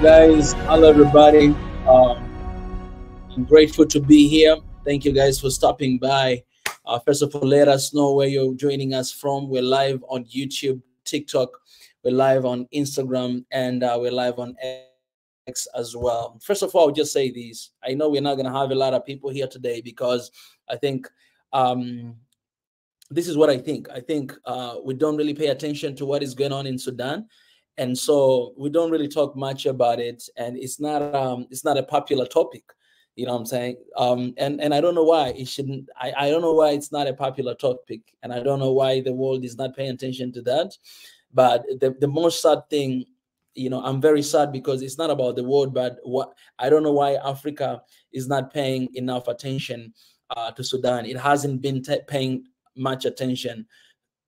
Guys, hello everybody. I'm grateful to be here. Thank you guys for stopping by. First of all, let us know where you're joining us from. We're live on YouTube, TikTok, we're live on Instagram, and we're live on X as well. First of all, I'll just say this. I know we're not going to have a lot of people here today because I think this is what I think. I think we don't really pay attention to what is going on in Sudan. And so we don't really talk much about it, and it's not a popular topic, you know what I'm saying? And I don't know why it shouldn't. I don't know why it's not a popular topic, and I don't know why the world is not paying attention to that. But the most sad thing, you know, I'm very sad because it's not about the world, but what I don't know why Africa is not paying enough attention to Sudan. It hasn't been paying much attention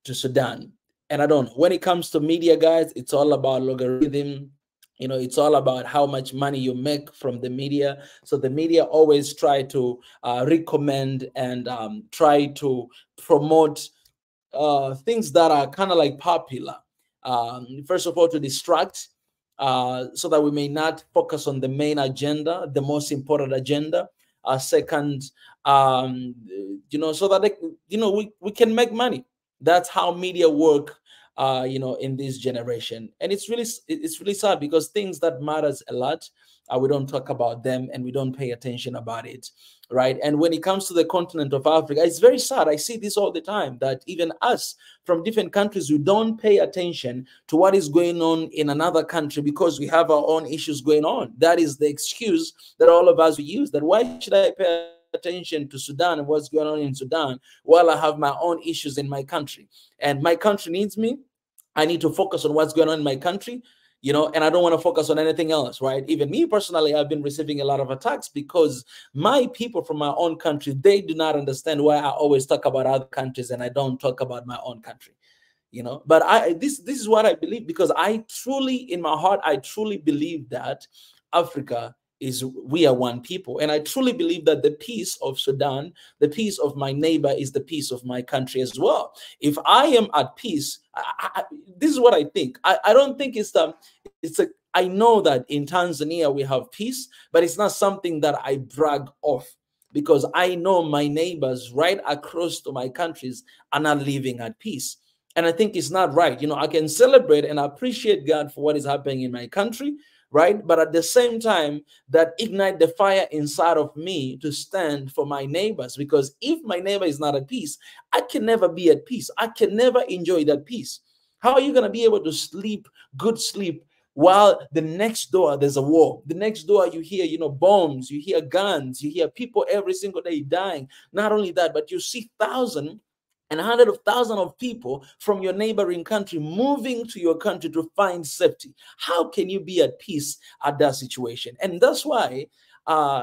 to Sudan. And I don't know, when it comes to media, guys, it's all about logarithm. You know, it's all about how much money you make from the media. So the media always try to recommend and try to promote things that are kind of like popular. First of all, to distract, so that we may not focus on the main agenda, the most important agenda. Second, you know, so that we can make money. That's how media work, you know, in this generation. And it's really sad because things that matters a lot, we don't talk about them and we don't pay attention about it, right? And when it comes to the continent of Africa, it's very sad. I see this all the time, that even us from different countries, we don't pay attention to what is going on in another country because we have our own issues going on. That is the excuse that all of us use, that why should I pay attention to Sudan and what's going on in Sudan while I have my own issues in my country, and my country needs me. I need to focus on what's going on in my country, you know, and I don't want to focus on anything else, right? Even me personally, I've been receiving a lot of attacks because my people from my own country, they do not understand why I always talk about other countries and I don't talk about my own country, you know. But this is what I believe, because I truly, in my heart, I truly believe that Africa is we are one people. And I truly believe that the peace of Sudan, the peace of my neighbor, is the peace of my country as well. If I am at peace, this is what I think. I don't think I know that in Tanzania we have peace, but it's not something that I brag of, because I know my neighbors right across to my countries are not living at peace. And I think it's not right. You know, I can celebrate and appreciate God for what is happening in my country, right? But at the same time, that ignite the fire inside of me to stand for my neighbors. Because if my neighbor is not at peace, I can never be at peace. I can never enjoy that peace. How are you going to be able to sleep, good sleep, while the next door there's a war? The next door you hear, you know, bombs, you hear guns, you hear people every single day dying. Not only that, but you see thousands and hundreds of thousands of people from your neighboring country moving to your country to find safety. How can you be at peace at that situation? And that's why,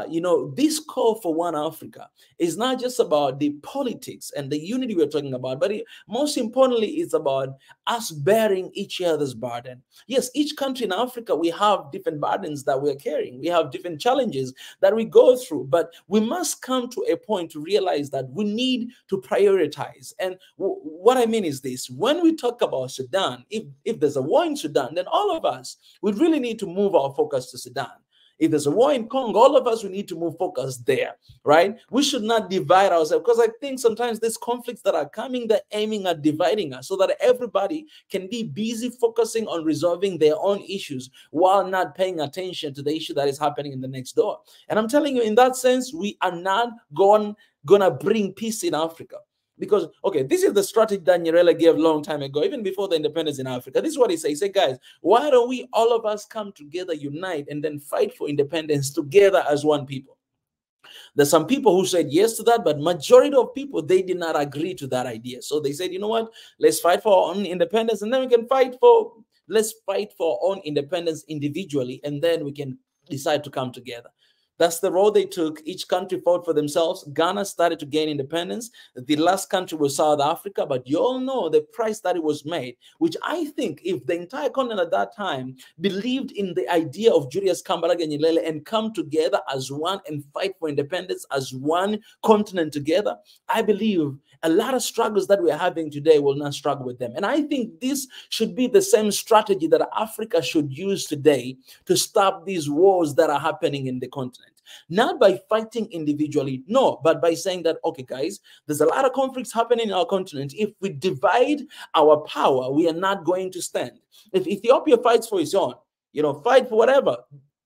you know, this call for One Africa is not just about the politics and the unity we're talking about, but most importantly, it's about us bearing each other's burden. Yes, each country in Africa, we have different burdens that we're carrying. We have different challenges that we go through, but we must come to a point to realize that we need to prioritize. And what I mean is this: when we talk about Sudan, if there's a war in Sudan, then all of us would really need to move our focus to Sudan. If there's a war in Congo, all of us, we need to move focus there, right? We should not divide ourselves, because I think sometimes these conflicts that are coming, they're aiming at dividing us so that everybody can be busy focusing on resolving their own issues while not paying attention to the issue that is happening in the next door. And I'm telling you, in that sense, we are not gonna bring peace in Africa. Because, okay, this is the strategy that Nyerere gave a long time ago, even before the independence in Africa. This is what he said. He said, guys, why don't we, all of us, come together, unite, and then fight for independence together as one people? There's some people who said yes to that, but majority of people, they did not agree to that idea. So they said, you know what, let's fight for our own independence, and then we can let's fight for our own independence individually, and then we can decide to come together. That's the road they took. Each country fought for themselves. Ghana started to gain independence. The last country was South Africa, but you all know the price that it was made, which I think if the entire continent at that time believed in the idea of Julius Kambarage Nyerere and come together as one and fight for independence as one continent together, I believe a lot of struggles that we're having today will not struggle with them. And I think this should be the same strategy that Africa should use today to stop these wars that are happening in the continent. Not by fighting individually, no, but by saying that, okay, guys, there's a lot of conflicts happening in our continent. If we divide our power, we are not going to stand. If Ethiopia fights for its own, you know, fight for whatever,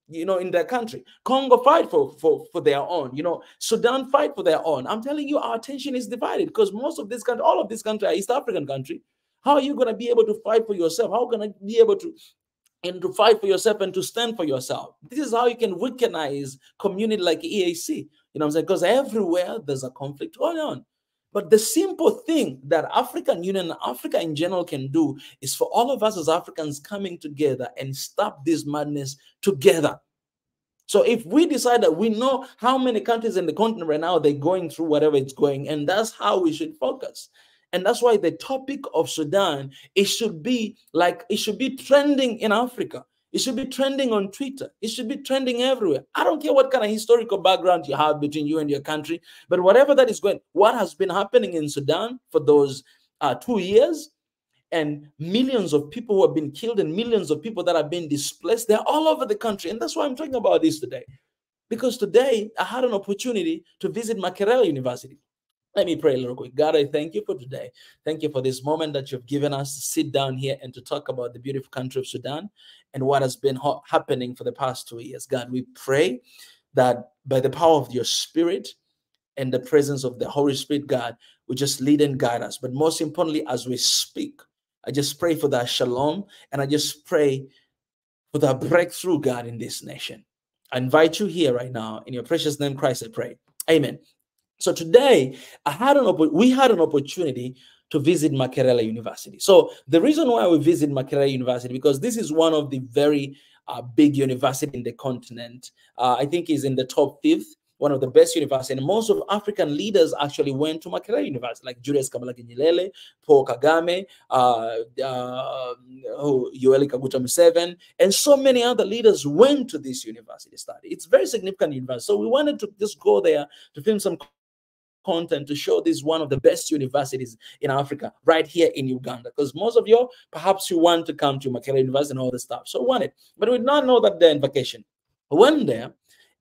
you know, in their country. Congo fight for their own, you know, Sudan fight for their own. I'm telling you, our attention is divided because most of this country, all of this country are East African country. How are you going to be able to fight for yourself? How are you going to be able to fight for yourself and to stand for yourself? This is how you can weaponize community like EAC. You know what I'm saying? Because everywhere there's a conflict going on. But the simple thing that African Union and Africa in general can do is for all of us as Africans coming together and stop this madness together. So if we decide that we know how many countries in the continent right now, they're going through whatever it's going, and that's how we should focus. And that's why the topic of Sudan, it should be trending in Africa. It should be trending on Twitter. It should be trending everywhere. I don't care what kind of historical background you have between you and your country, but whatever that is going, what has been happening in Sudan for those 2 years, and millions of people who have been killed and millions of people that have been displaced, they're all over the country. And that's why I'm talking about this today. Because today I had an opportunity to visit Makerere University. Let me pray a little quick. God, I thank you for today. Thank you for this moment that you've given us to sit down here and to talk about the beautiful country of Sudan and what has been happening for the past 2 years. God, we pray that by the power of your Spirit and the presence of the Holy Spirit, God, we just lead and guide us. But most importantly, as we speak, I just pray for that shalom, and I just pray for that breakthrough, God, in this nation. I invite you here right now. In your precious name, Christ, I pray. Amen. So today, we had an opportunity to visit Makerere University. So the reason why we visit Makerere University, because this is one of the very big university in the continent. I think is in the top 5th, one of the best universities. And most of African leaders actually went to Makerere University, like Julius Kabalagi Nyerere, Paul Kagame, Yoweri Kaguta Museveni, and so many other leaders went to this university to study. It's a very significant university. So we wanted to just go there to film some content to show this one of the best universities in Africa, right here in Uganda. Because most of you, perhaps you want to come to Makerere University and all the stuff. So we wanted, but we did not know that they're in vacation. We went there,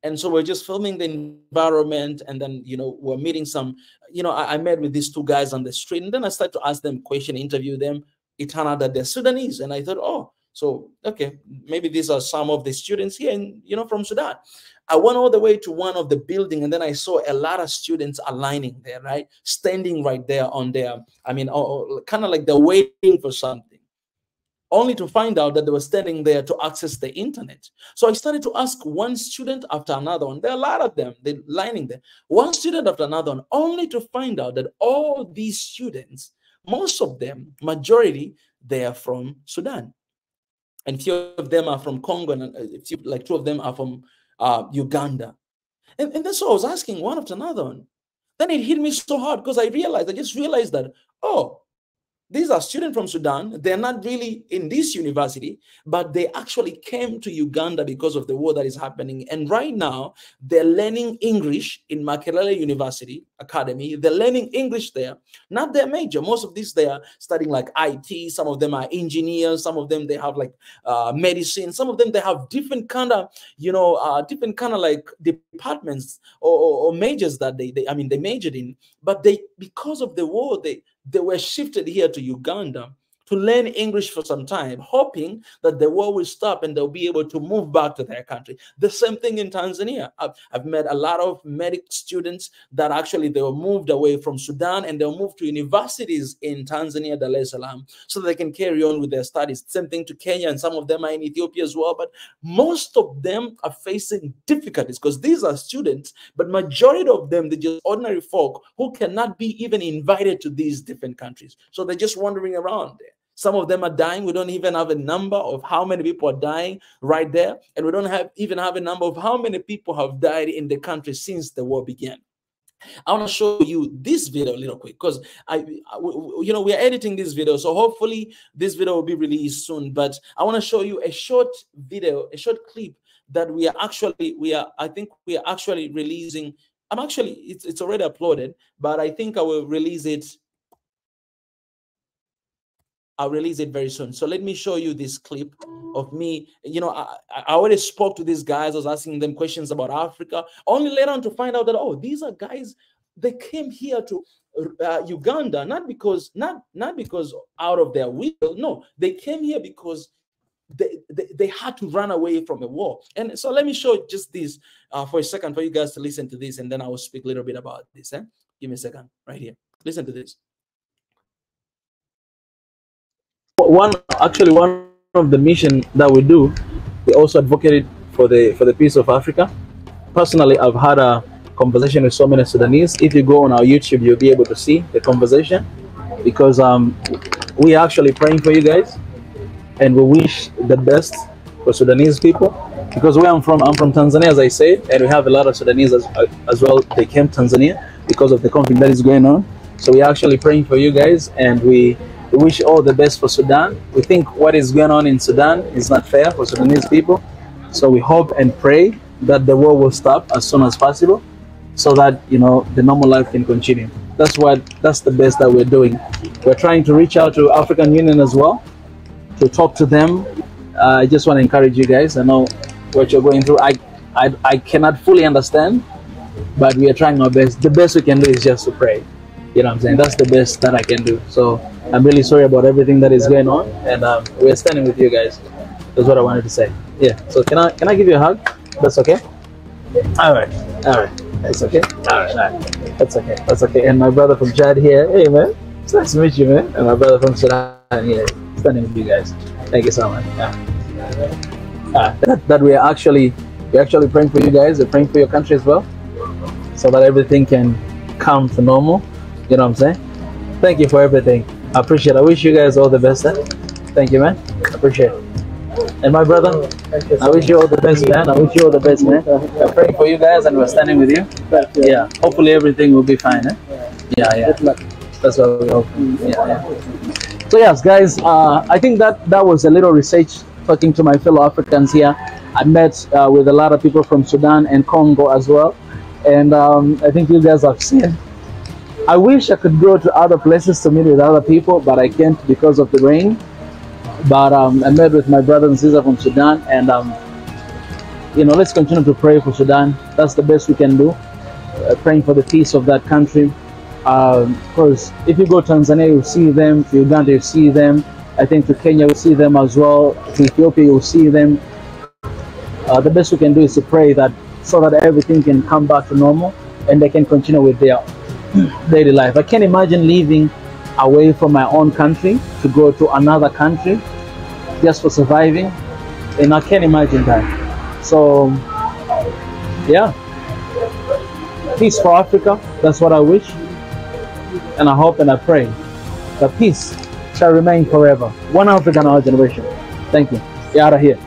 and so we're just filming the environment, and then, you know, we're meeting some, you know, I met with these two guys on the street, and then I started to ask them questions, interview them. It turned out that they're Sudanese, and I thought, oh, so, okay, maybe these are some of the students here, and, you know, from Sudan. I went all the way to one of the building, and then I saw a lot of students aligning there, right? Standing right there on their, I mean, kind of like they're waiting for something, only to find out that they were standing there to access the internet. So I started to ask one student after another one. There are a lot of them, they're lining there. One student after another one, only to find out that all these students, most of them, majority, they are from Sudan. And few of them are from Congo, and like two of them are from Uganda. And then so I was asking one after another one. Then it hit me so hard because I just realized that, oh, these are students from Sudan. They're not really in this university, but they actually came to Uganda because of the war that is happening. And right now, they're learning English in Makerere University Academy. They're learning English there, not their major. Most of these, they are studying like IT. Some of them are engineers. Some of them, they have like medicine. Some of them, they have different kind of, you know, different kind of like departments or majors that they majored in. But because of the war, they were shifted here to Uganda to learn English for some time, hoping that the war will stop and they'll be able to move back to their country. The same thing in Tanzania. I've met a lot of medical students that actually they were moved away from Sudan, and they'll move to universities in Tanzania, Dar es Salaam, so they can carry on with their studies. Same thing to Kenya, and some of them are in Ethiopia as well. But most of them are facing difficulties because these are students, but majority of them, they're just ordinary folk who cannot be even invited to these different countries. So they're just wandering around there. Some of them are dying. We don't even have a number of how many people are dying right there. And we don't even have a number of how many people have died in the country since the war began. I want to show you this video a little quick because you know, we are editing this video. So hopefully this video will be released soon. But I want to show you a short video, a short clip that I think we are actually releasing. It's already uploaded, but I think I will release it. I'll release it very soon. So let me show you this clip of me. You know, I already spoke to these guys. I was asking them questions about Africa. Only later on to find out that, oh, these are guys, they came here to Uganda, not because out of their will. No, they came here because they had to run away from a war. And so let me show just this for a second for you guys to listen to this, and then I will speak a little bit about this. Give me a second right here. Listen to this. One of the mission that we do, we also advocated for the peace of Africa. Personally, I've had a conversation with so many Sudanese. If you go on our YouTube, you'll be able to see the conversation, because we are actually praying for you guys, and we wish the best for Sudanese people. Because where I'm from Tanzania, as I said, and we have a lot of Sudanese as well. They came to Tanzania because of the conflict that is going on. So we're actually praying for you guys, and we wish all the best for Sudan. We think what is going on in Sudan is not fair for Sudanese people. So we hope and pray that the war will stop as soon as possible, so that, you know, the normal life can continue. That's the best that we're doing. We're trying to reach out to African Union as well, to talk to them. I just want to encourage you guys. I know what you're going through. I cannot fully understand, but we are trying our best. The best we can do is just to pray. You know what I'm saying? That's the best that I can do. So I'm really sorry about everything that is going on, and we're standing with you guys. That's what I wanted to say. Yeah. So can I give you a hug? That's okay. All right. That's okay. All right. That's okay. That's okay. And my brother from Chad here. Hey man, it's nice to meet you, man. And my brother from Sudan here, standing with you guys. Thank you so much. Yeah. That we're actually praying for you guys. We're praying for your country as well, so that everything can come to normal. You know what I'm saying? Thank you for everything. I appreciate it. I wish you guys all the best. Thank you, man. I appreciate it. And my brother, I wish you all the best, man. I wish you all the best, man. We're praying for you guys and we're standing with you. Yeah, hopefully everything will be fine. Eh? Yeah. That's what we hope. Yeah. So yes, guys, I think that was a little research talking to my fellow Africans here. I met with a lot of people from Sudan and Congo as well. And I think you guys have seen. I wish I could go to other places to meet with other people, but I can't because of the rain. But I met with my brothers and sisters from Sudan, and let's continue to pray for Sudan. That's the best we can do. Praying for the peace of that country. Because if you go to Tanzania, you'll see them. To Uganda, you'll see them. I think to Kenya, you'll see them as well. To Ethiopia, you'll see them. The best we can do is to pray that so that everything can come back to normal and they can continue with their daily life. I can't imagine living away from my own country to go to another country just for surviving, and I can't imagine that. So yeah, peace for Africa, that's what I wish, and I hope and I pray that peace shall remain forever. One Africa in our generation. Thank you. You're out of here.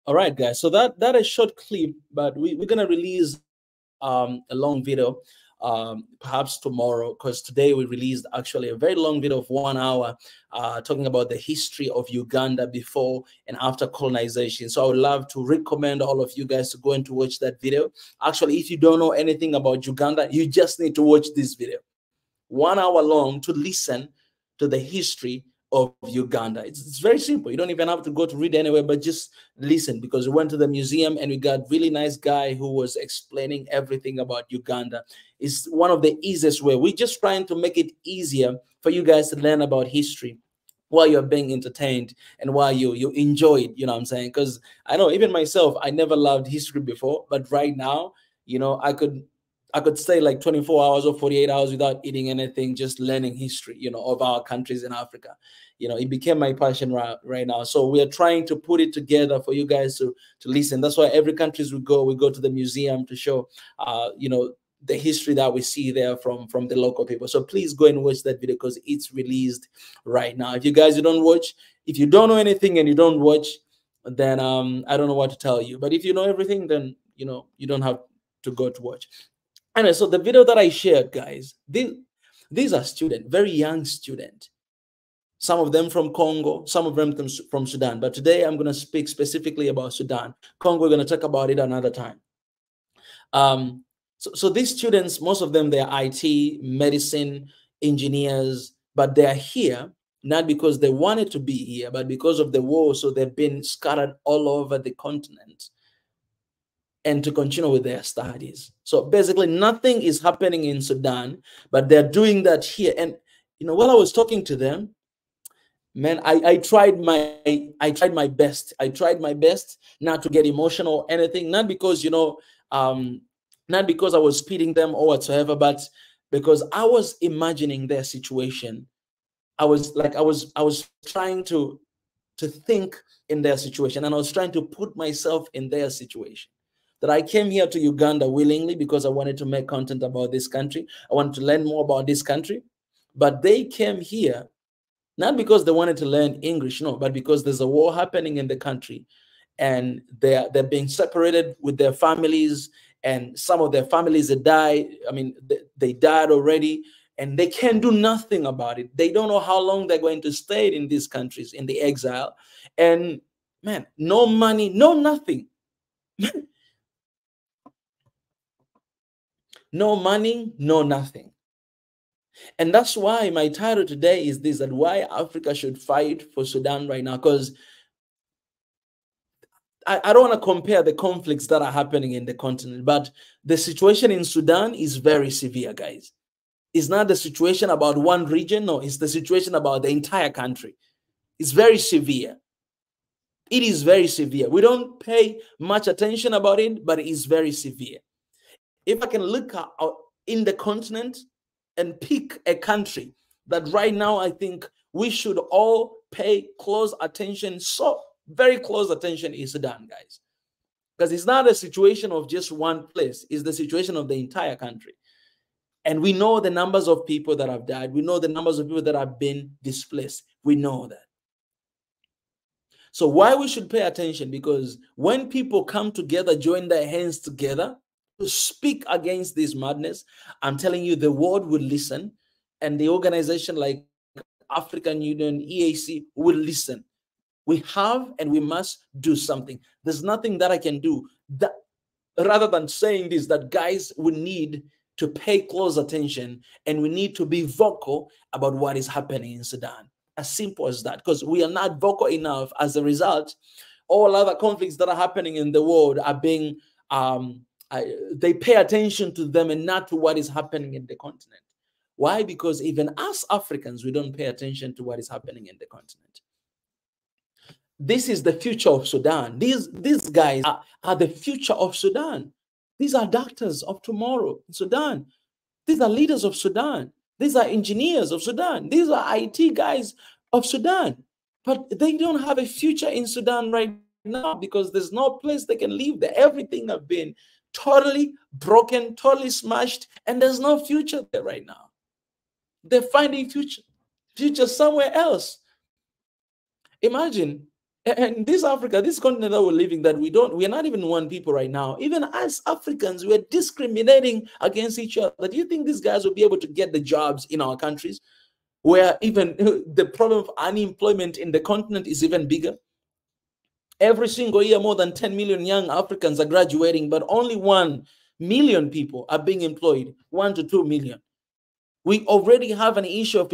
All right, guys. So that is a short clip, but we're gonna release a long video perhaps tomorrow, because today we released actually a very long video of 1 hour talking about the history of Uganda before and after colonization. So I would love to recommend all of you guys to go and to watch that video. Actually, if you don't know anything about Uganda, you just need to watch this video. 1 hour long to listen to the history of Uganda. It's very simple. You don't even have to go to read anywhere, but just listen, because we went to the museum and we got really nice guy who was explaining everything about Uganda. It's one of the easiest way. We're just trying to make it easier for you guys to learn about history while you're being entertained and while you enjoy it, you know what I'm saying? Because I know even myself, I never loved history before, but right now, I could stay like 24 hours or 48 hours without eating anything, just learning history, of our countries in Africa. It became my passion right now. So we are trying to put it together for you guys to listen. That's why every countries we go to the museum to show, the history that we see there from the local people. So please go and watch that video because it's released right now. If you guys don't watch, if you don't know anything and you don't watch, then I don't know what to tell you. But if you know everything, then you don't have to go to watch. Anyway, so the video that I shared, guys, these are students, very young students. Some of them from Congo, some of them from Sudan. But today I'm going to speak specifically about Sudan. Congo, we're going to talk about it another time. So these students, most of them, they're IT, medicine, engineers, but they're here not because they wanted to be here, but because of the war. So they've been scattered all over the continent and to continue with their studies. So basically nothing is happening in Sudan, but they're doing that here. And while I was talking to them, man, I tried my best. I tried my best not to get emotional or anything, not because not because I was pitying them or whatsoever, but because I was imagining their situation. I was trying to think in their situation, and I was trying to put myself in their situation. That I came here to Uganda willingly because I wanted to make content about this country. I wanted to learn more about this country. But they came here not because they wanted to learn English, no, but because there's a war happening in the country and they're being separated with their families, and some of their families that died. I mean, they died already, and they can't do nothing about it. They don't know how long they're going to stay in these countries, in the exile. And man, no money, no nothing. No money, no nothing. And that's why my title today is this, that why Africa should fight for Sudan right now. Because I don't want to compare the conflicts that are happening in the continent, but the situation in Sudan is very severe, guys. It's not the situation about one region, no, it's the situation about the entire country. It's very severe. It is very severe. We don't pay much attention about it, but it is very severe. If I can look out in the continent and pick a country that right now I think we should all pay close attention, so very close attention, is Sudan, guys. because it's not a situation of just one place, it's the situation of the entire country. And we know the numbers of people that have died. We know the numbers of people that have been displaced. We know that. So why we should pay attention? Because when people come together, join their hands together to speak against this madness, I'm telling you, the world will listen, and the organization like African Union, EAC will listen. We have and we must do something. There's nothing that I can do that, rather than saying this, that guys, we need to pay close attention and we need to be vocal about what is happening in Sudan. As simple as that, because we are not vocal enough. As a result, all other conflicts that are happening in the world are being, they pay attention to them and not to what is happening in the continent. Why? Because even us Africans, we don't pay attention to what is happening in the continent. This is the future of Sudan. These guys are the future of Sudan. These are doctors of tomorrow in Sudan. These are leaders of Sudan. These are engineers of Sudan. These are IT guys of Sudan. But they don't have a future in Sudan right now because there's no place they can live there. Everything has been totally broken, totally smashed, and there's no future there right now. They're finding future somewhere else. Imagine. And this Africa, this continent that we're living, that we're not even one people right now. Even as Africans, we're discriminating against each other. Do you think these guys will be able to get the jobs in our countries, where even the problem of unemployment in the continent is even bigger? Every single year, more than 10 million young Africans are graduating, but only 1 million people are being employed, 1 to 2 million. We already have an issue of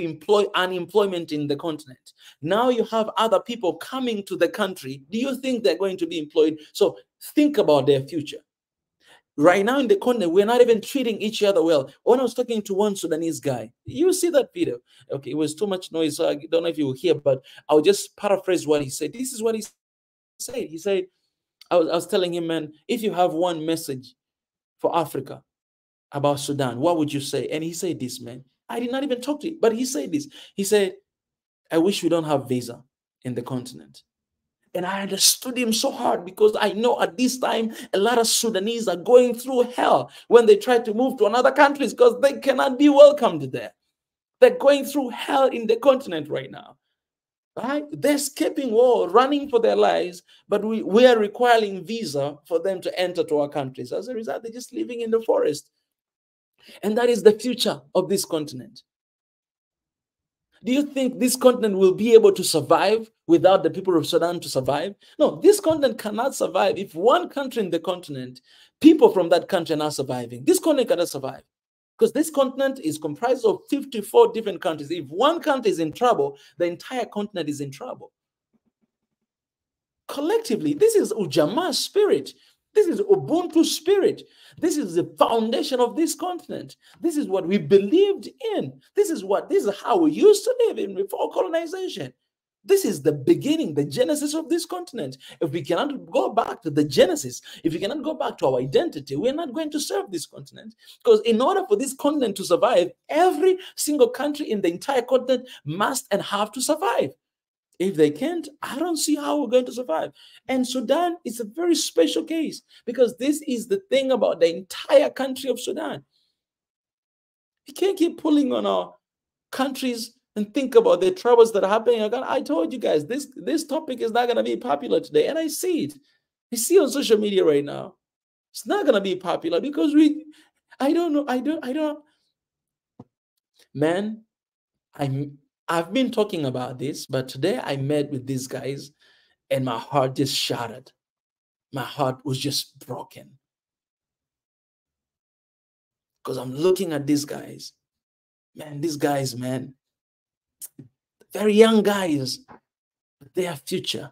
unemployment in the continent. Now you have other people coming to the country. Do you think they're going to be employed? So think about their future. Right now in the continent, we're not even treating each other well. When I was talking to one Sudanese guy, you see that video. Okay, it was too much noise, so I don't know if you will hear, but I'll just paraphrase what he said. This is what he said. He said, I was telling him, man, if you have one message for Africa about Sudan, what would you say? And he said this, man. I did not even talk to him, but he said this. He said, I wish we don't have visa in the continent. And I understood him so hard, because I know at this time, a lot of Sudanese are going through hell when they try to move to another countries because they cannot be welcomed there. They're going through hell in the continent right now. Right? They're escaping war, running for their lives, but we are requiring visa for them to enter to our countries. As a result, they're just living in the forest. And that is the future of this continent. Do you think this continent will be able to survive without the people of Sudan to survive? No, this continent cannot survive if one country in the continent, people from that country are not surviving. This continent cannot survive, because this continent is comprised of 54 different countries. If one country is in trouble, the entire continent is in trouble. Collectively, this is Ujamaa spirit. This is Ubuntu spirit. This is the foundation of this continent. This is what we believed in. This is how we used to live in before colonization. This is the beginning, the genesis of this continent. If we cannot go back to the genesis, if we cannot go back to our identity, we're not going to serve this continent. Because in order for this continent to survive, every single country in the entire continent must and have to survive. If they can't, I don't see how we're going to survive. And Sudan is a very special case, because this is the thing about the entire country of Sudan. You can't keep pulling on our countries and think about the troubles that are happening. I told you guys, this topic is not going to be popular today. And I see it. I see on social media right now. It's not going to be popular because I don't know. Man, I've been talking about this, but today I met with these guys and my heart just shattered. My heart was just broken. Because I'm looking at these guys. Man, these guys, man, very young guys, but their future,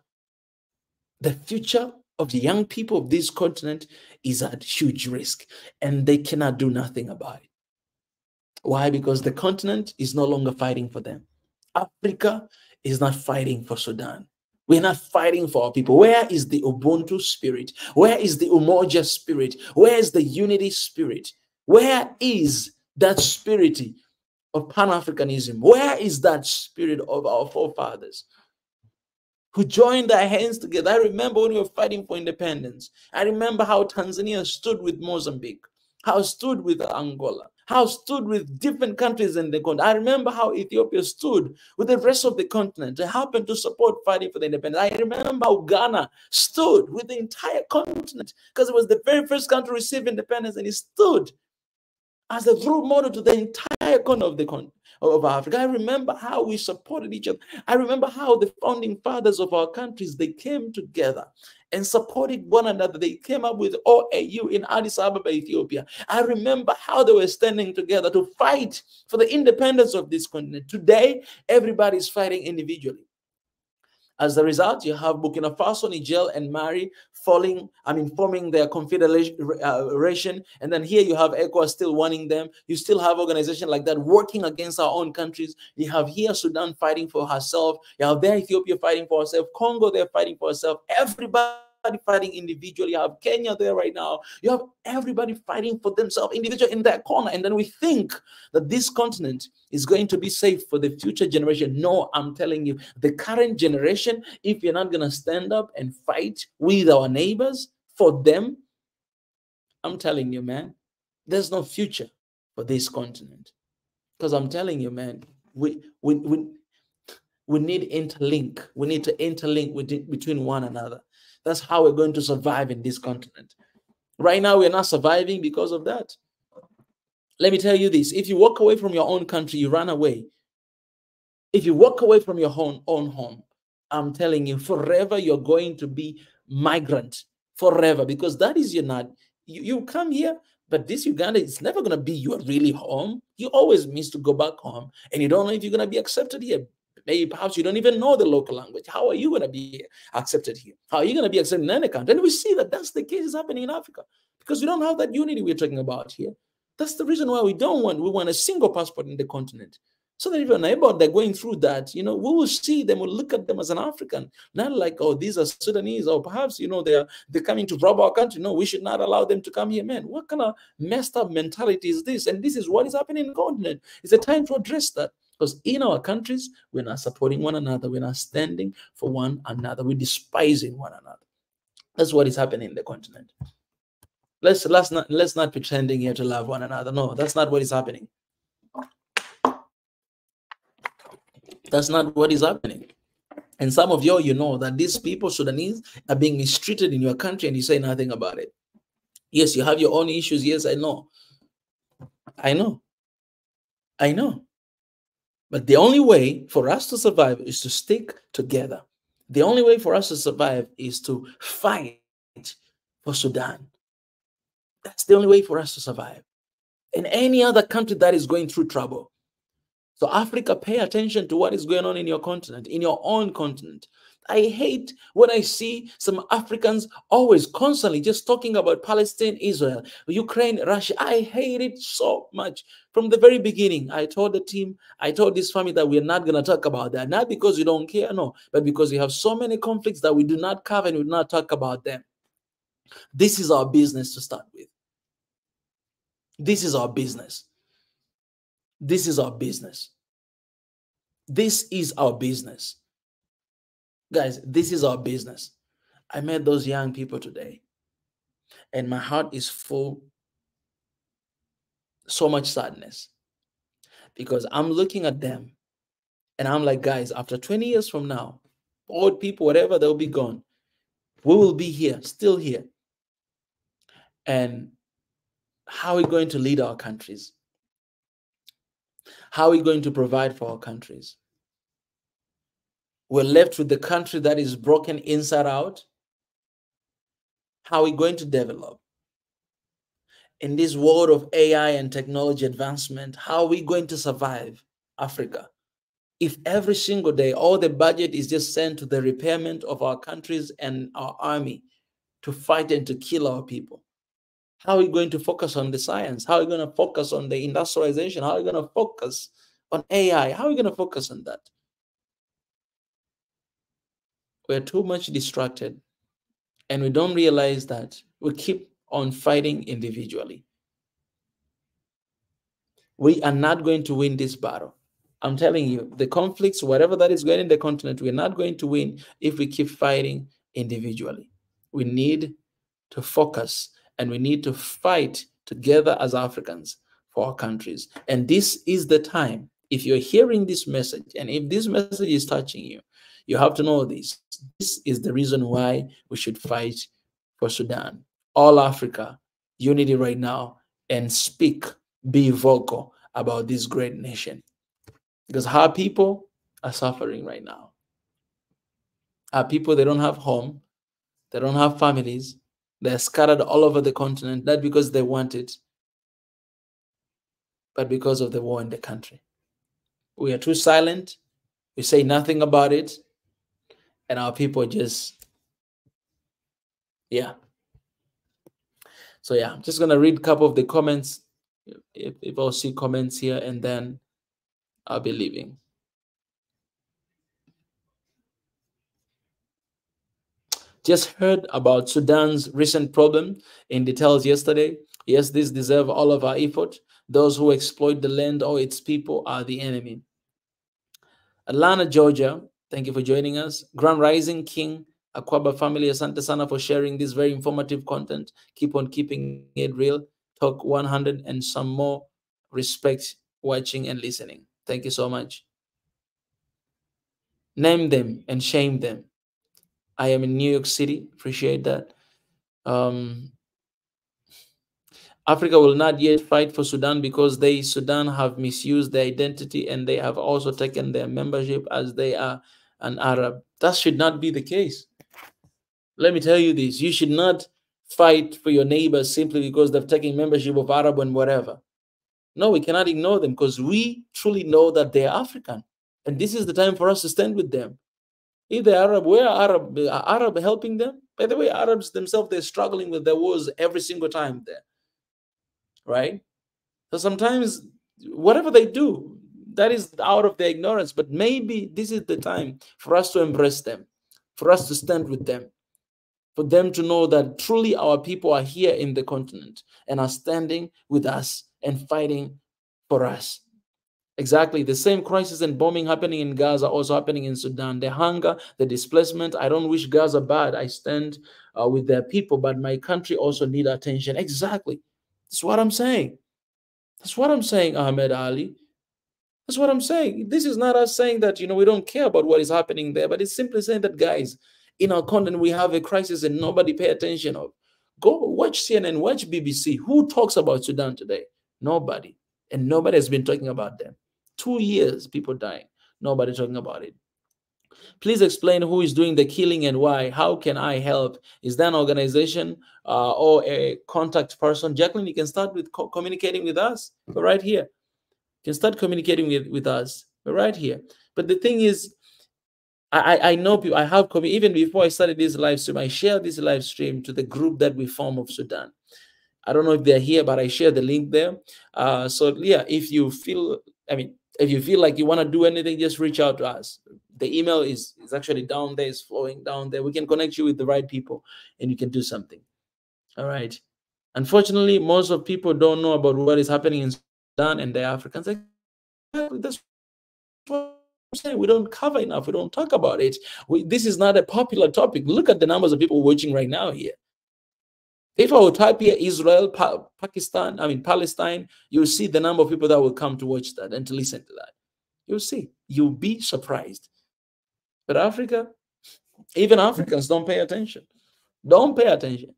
the future of the young people of this continent is at huge risk, and they cannot do nothing about it. Why? Because the continent is no longer fighting for them. Africa is not fighting for Sudan. We're not fighting for our people. Where is the Ubuntu spirit? Where is the Umoja spirit? Where is the unity spirit? Where is that spirit of Pan-Africanism? Where is that spirit of our forefathers who joined their hands together. I remember when we were fighting for independence. I remember how Tanzania stood with Mozambique, how stood with Angola, how stood with different countries in the continent. I remember how Ethiopia stood with the rest of the continent to help and to support fighting for the independence. I remember how Ghana stood with the entire continent because it was the very first country to receive independence, and it stood as a role model to the entire corner of the continent of Africa. I remember how we supported each other. I remember how the founding fathers of our countries, they came together and supported one another. They came up with OAU in Addis Ababa, Ethiopia. I remember how they were standing together to fight for the independence of this continent. Today, everybody's fighting individually. As a result, you have Burkina Faso, Niger, and Mali forming their confederation. And then here you have ECOWAS still wanting them. You still have organizations like that working against our own countries. You have here Sudan fighting for herself. You have there Ethiopia fighting for herself. Congo, they're fighting for herself. Everybody fighting individually. You have Kenya there right now. You have everybody fighting for themselves individually in that corner. And then we think that this continent is going to be safe for the future generation. No, I'm telling you, the current generation, if you're not going to stand up and fight with our neighbors for them, I'm telling you, man, there's no future for this continent. Because I'm telling you, man, we need interlink. We need to interlink between one another. That's how we're going to survive in this continent. Right now, we're not surviving because of that. Let me tell you this. If you walk away from your own country, you run away. If you walk away from your own home, I'm telling you, forever you're going to be migrant. Forever. Because that is you come here, but this Uganda is never going to be your really home. You always miss to go back home. And you don't know if you're going to be accepted here. Maybe perhaps you don't even know the local language. How are you going to be accepted here? How are you going to be accepted in any country? And we see that that's the case is happening in Africa because we don't have that unity we're talking about here. That's the reason why we want a single passport in the continent. So that if our neighbor they're going through that, we will see them, we'll look at them as an African, not like, oh, these are Sudanese, or perhaps, they're coming to rob our country. No, we should not allow them to come here, man. What kind of messed up mentality is this? And this is what is happening in the continent. It's a time to address that. Because in our countries, we're not supporting one another. We're not standing for one another. We're despising one another. That's what is happening in the continent. Let's not pretending here to love one another. No, that's not what is happening. That's not what is happening. And some of you know that these people, Sudanese, are being mistreated in your country and you say nothing about it. Yes, you have your own issues. Yes, I know. I know. But the only way for us to survive is to stick together. The only way for us to survive is to fight for Sudan. That's the only way for us to survive. In any other country that is going through trouble. So Africa, pay attention to what is going on in your continent, in your own continent. I hate when I see some Africans always constantly just talking about Palestine, Israel, Ukraine, Russia. I hate it so much. From the very beginning, I told the team, I told this family that we're not going to talk about that. Not because we don't care, no, but because we have so many conflicts that we do not cover and we do not talk about them. This is our business to start with. This is our business. This is our business. This is our business. Guys, this is our business. I met those young people today, and my heart is full, so much sadness, because I'm looking at them, and I'm like, guys, after 20 years from now, old people, whatever, they'll be gone. We will be here, still here. And how are we going to lead our countries? How are we going to provide for our countries? We're left with the country that is broken inside out. How are we going to develop? In this world of AI and technology advancement, how are we going to survive Africa? If every single day, all the budget is just sent to the repairment of our countries and our army to fight and to kill our people, how are we going to focus on the science? How are we going to focus on the industrialization? How are we going to focus on AI? How are we going to focus on that? We're too much distracted, and we don't realize that we keep on fighting individually. We are not going to win this battle. I'm telling you, the conflicts, whatever that is going in the continent, we're not going to win if we keep fighting individually. We need to focus and we need to fight together as Africans for our countries. And this is the time. If you're hearing this message and if this message is touching you, you have to know this. This is the reason why we should fight for Sudan. All Africa, unity right now, and speak, be vocal about this great nation. Because our people are suffering right now. Our people, they don't have home. They don't have families. They're scattered all over the continent, not because they want it, but because of the war in the country. We are too silent. We say nothing about it. And our people just, yeah. So yeah, I'm just going to read a couple of the comments. If I'll see comments here, and then I'll be leaving. Just heard about Sudan's recent problem in details yesterday. Yes, this deserves all of our effort. Those who exploit the land or its people are the enemy. Atlanta, Georgia, thank you for joining us. Grand Rising King, Akwaba family, asante sana for sharing this very informative content. Keep on keeping it real. Talk 100 and some more. Respect watching and listening. Thank you so much. Name them and shame them. I am in New York City. Appreciate that. Africa will not yet fight for Sudan because Sudan have misused their identity and they have also taken their membership as they are an Arab. That should not be the case. Let me tell you this. You should not fight for your neighbors simply because they've taken membership of Arab and whatever. No, we cannot ignore them because we truly know that they're African. And this is the time for us to stand with them. If they're Arab, where are Arab helping them? By the way, Arabs themselves, they're struggling with their wars every single time there. Right? So sometimes whatever they do, that is out of their ignorance. But maybe this is the time for us to embrace them, for us to stand with them, for them to know that truly our people are here in the continent and are standing with us and fighting for us. Exactly. The same crisis and bombing happening in Gaza also happening in Sudan. The hunger, the displacement. I don't wish Gaza bad. I stand with their people, but my country also need attention. Exactly. That's what I'm saying. That's what I'm saying, Ahmed Ali. That's what I'm saying. This is not us saying that, we don't care about what is happening there, but it's simply saying that, guys, in our continent, we have a crisis and nobody pay attention of. Go watch CNN, watch BBC. Who talks about Sudan today? Nobody. And nobody has been talking about them. 2 years, people dying. Nobody talking about it. Please explain who is doing the killing and why. How can I help? Is there an organization or a contact person? Jacqueline, you can start with communicating with us. We're right here. You can start communicating with us. We're right here. But the thing is, I know people, I have, even before I started this live stream, I shared this live stream to the group that we form of Sudan. I don't know if they're here, but I share the link there. So yeah, if you feel like you want to do anything, just reach out to us. The email is actually down there, it's flowing down there. We can connect you with the right people and you can do something. All right. Unfortunately, most of people don't know about what is happening in Sudan and the Africans. That's what I'm saying. We don't cover enough. We don't talk about it. This is not a popular topic. Look at the numbers of people watching right now here. If I would type here Israel, Palestine, you'll see the number of people that will come to watch that and to listen to that. You'll see. You'll be surprised. But Africa, even Africans don't pay attention. Don't pay attention.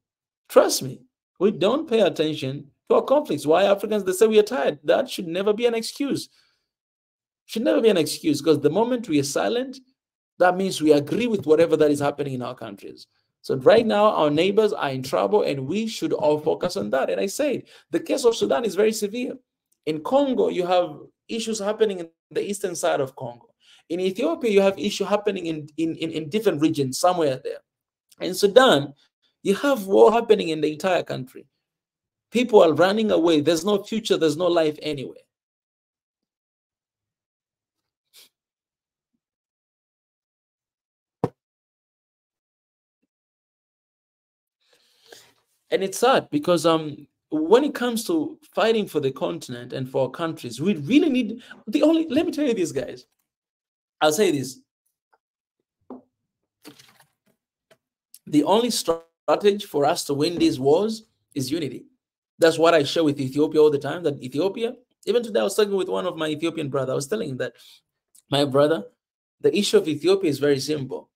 Trust me, we don't pay attention to our conflicts. Why Africans? They say we are tired. That should never be an excuse. Should never be an excuse, because the moment we are silent, that means we agree with whatever that is happening in our countries. So right now, our neighbors are in trouble and we should all focus on that. And I said, the case of Sudan is very severe. In Congo, you have issues happening in the eastern side of Congo. In Ethiopia, you have issues happening in different regions, somewhere there. In Sudan, you have war happening in the entire country. People are running away. There's no future. There's no life anywhere. And it's sad because when it comes to fighting for the continent and for our countries, we really need let me tell you this, guys. I'll say this. The only strategy for us to win these wars is unity. That's what I share with Ethiopia all the time, that Ethiopia, even today I was talking with one of my Ethiopian brothers. I was telling him that, my brother, the issue of Ethiopia is very simple.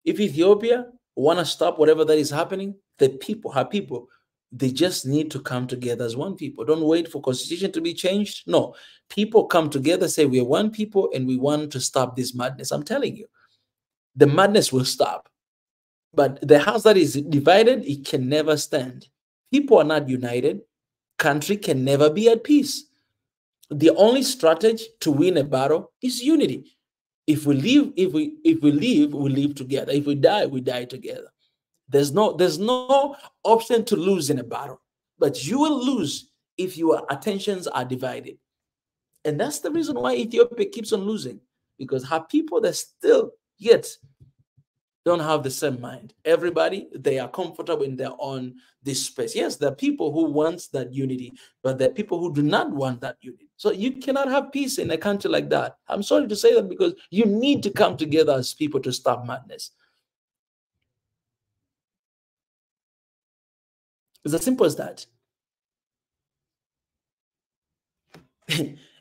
If Ethiopia want to stop whatever that is happening, the people, her people, they just need to come together as one people. Don't wait for constitution to be changed. No, people come together, say we are one people and we want to stop this madness. I'm telling you, the madness will stop. But the house that is divided, it can never stand. People are not united. Country can never be at peace. The only strategy to win a battle is unity. If we live, we live together. If we die together. There's no option to lose in a battle, but you will lose if your attentions are divided. And that's the reason why Ethiopia keeps on losing, because her people, they still yet don't have the same mind. Everybody, they are comfortable in their own this space. Yes, there are people who want that unity, but there are people who do not want that unity. So you cannot have peace in a country like that. I'm sorry to say that, because you need to come together as people to stop madness. It's as simple as that.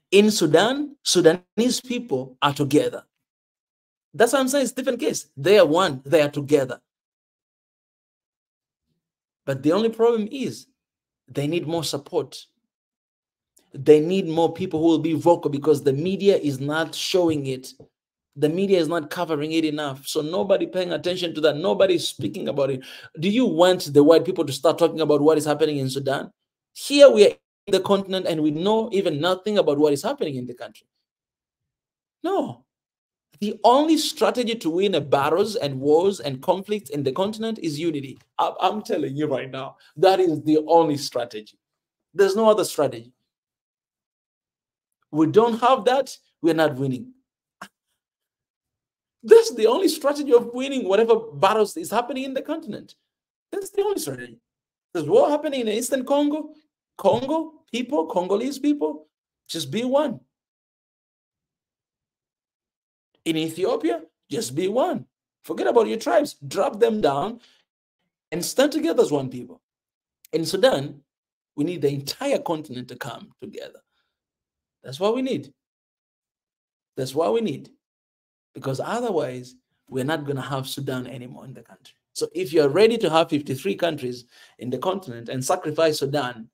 In Sudan, Sudanese people are together. That's what I'm saying. It's a different case. They are one. They are together. But the only problem is they need more support. They need more people who will be vocal, because the media is not showing it. The media is not covering it enough. So nobody paying attention to that. Nobody is speaking about it. Do you want the white people to start talking about what is happening in Sudan? Here we are in the continent and we know even nothing about what is happening in the country. No. The only strategy to win battles and wars and conflicts in the continent is unity. I'm telling you right now, that is the only strategy. There's no other strategy. We don't have that, we're not winning. That's the only strategy of winning whatever battles is happening in the continent. That's the only strategy. There's war happening in Eastern Congo. Congolese people, just be one. In Ethiopia, just be one. Forget about your tribes. Drop them down and stand together as one people. In Sudan, we need the entire continent to come together. That's what we need. That's what we need. Because otherwise, we're not going to have Sudan anymore in the country. So if you're ready to have 53 countries in the continent and sacrifice Sudan,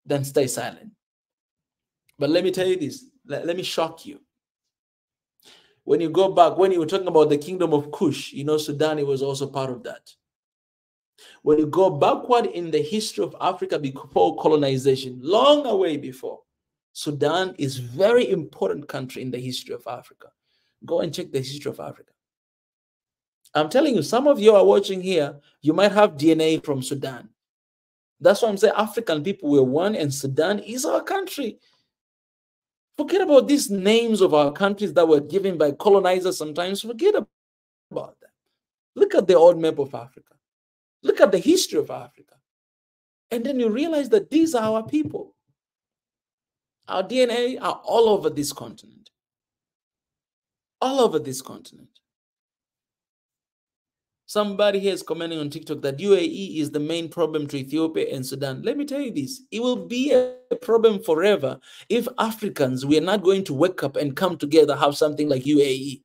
then stay silent. But let me tell you this. Let me shock you. When you go back, when you were talking about the kingdom of Kush, you know, Sudan, it was also part of that. When you go backward in the history of Africa before colonization, long away before, Sudan is a very important country in the history of Africa. Go and check the history of Africa. I'm telling you, some of you are watching here, you might have DNA from Sudan. That's why I'm saying African people were one and Sudan is our country. Forget about these names of our countries that were given by colonizers sometimes. Forget about that. Look at the old map of Africa. Look at the history of Africa. And then you realize that these are our people. Our DNA are all over this continent. All over this continent. Somebody here is commenting on TikTok that UAE is the main problem to Ethiopia and Sudan. Let me tell you this. It will be a problem forever if Africans, we are not going to wake up and come together, have something like UAE.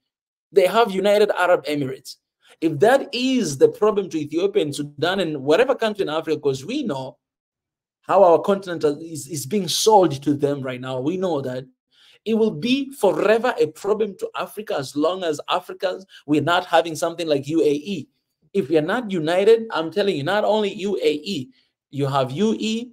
They have United Arab Emirates. If that is the problem to Ethiopia and Sudan and whatever country in Africa, because we know how our continent is being sold to them right now. We know that. It will be forever a problem to Africa as long as Africans, we're not having something like UAE. If we are not united, I'm telling you, not only UAE, you have EU,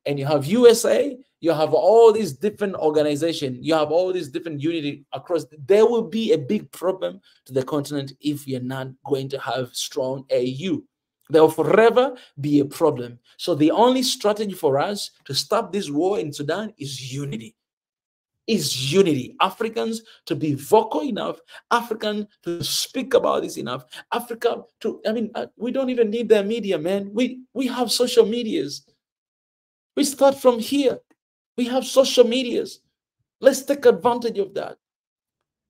and you have USA, you have all these different organizations, you have all these different unity across. There will be a big problem to the continent if you're not going to have strong AU. There will forever be a problem. So the only strategy for us to stop this war in Sudan is unity. is unity. Africans to be vocal enough, African to speak about this enough, Africa to, I mean, we don't even need the media, man. We have social medias. We start from here. We have social medias. Let's take advantage of that.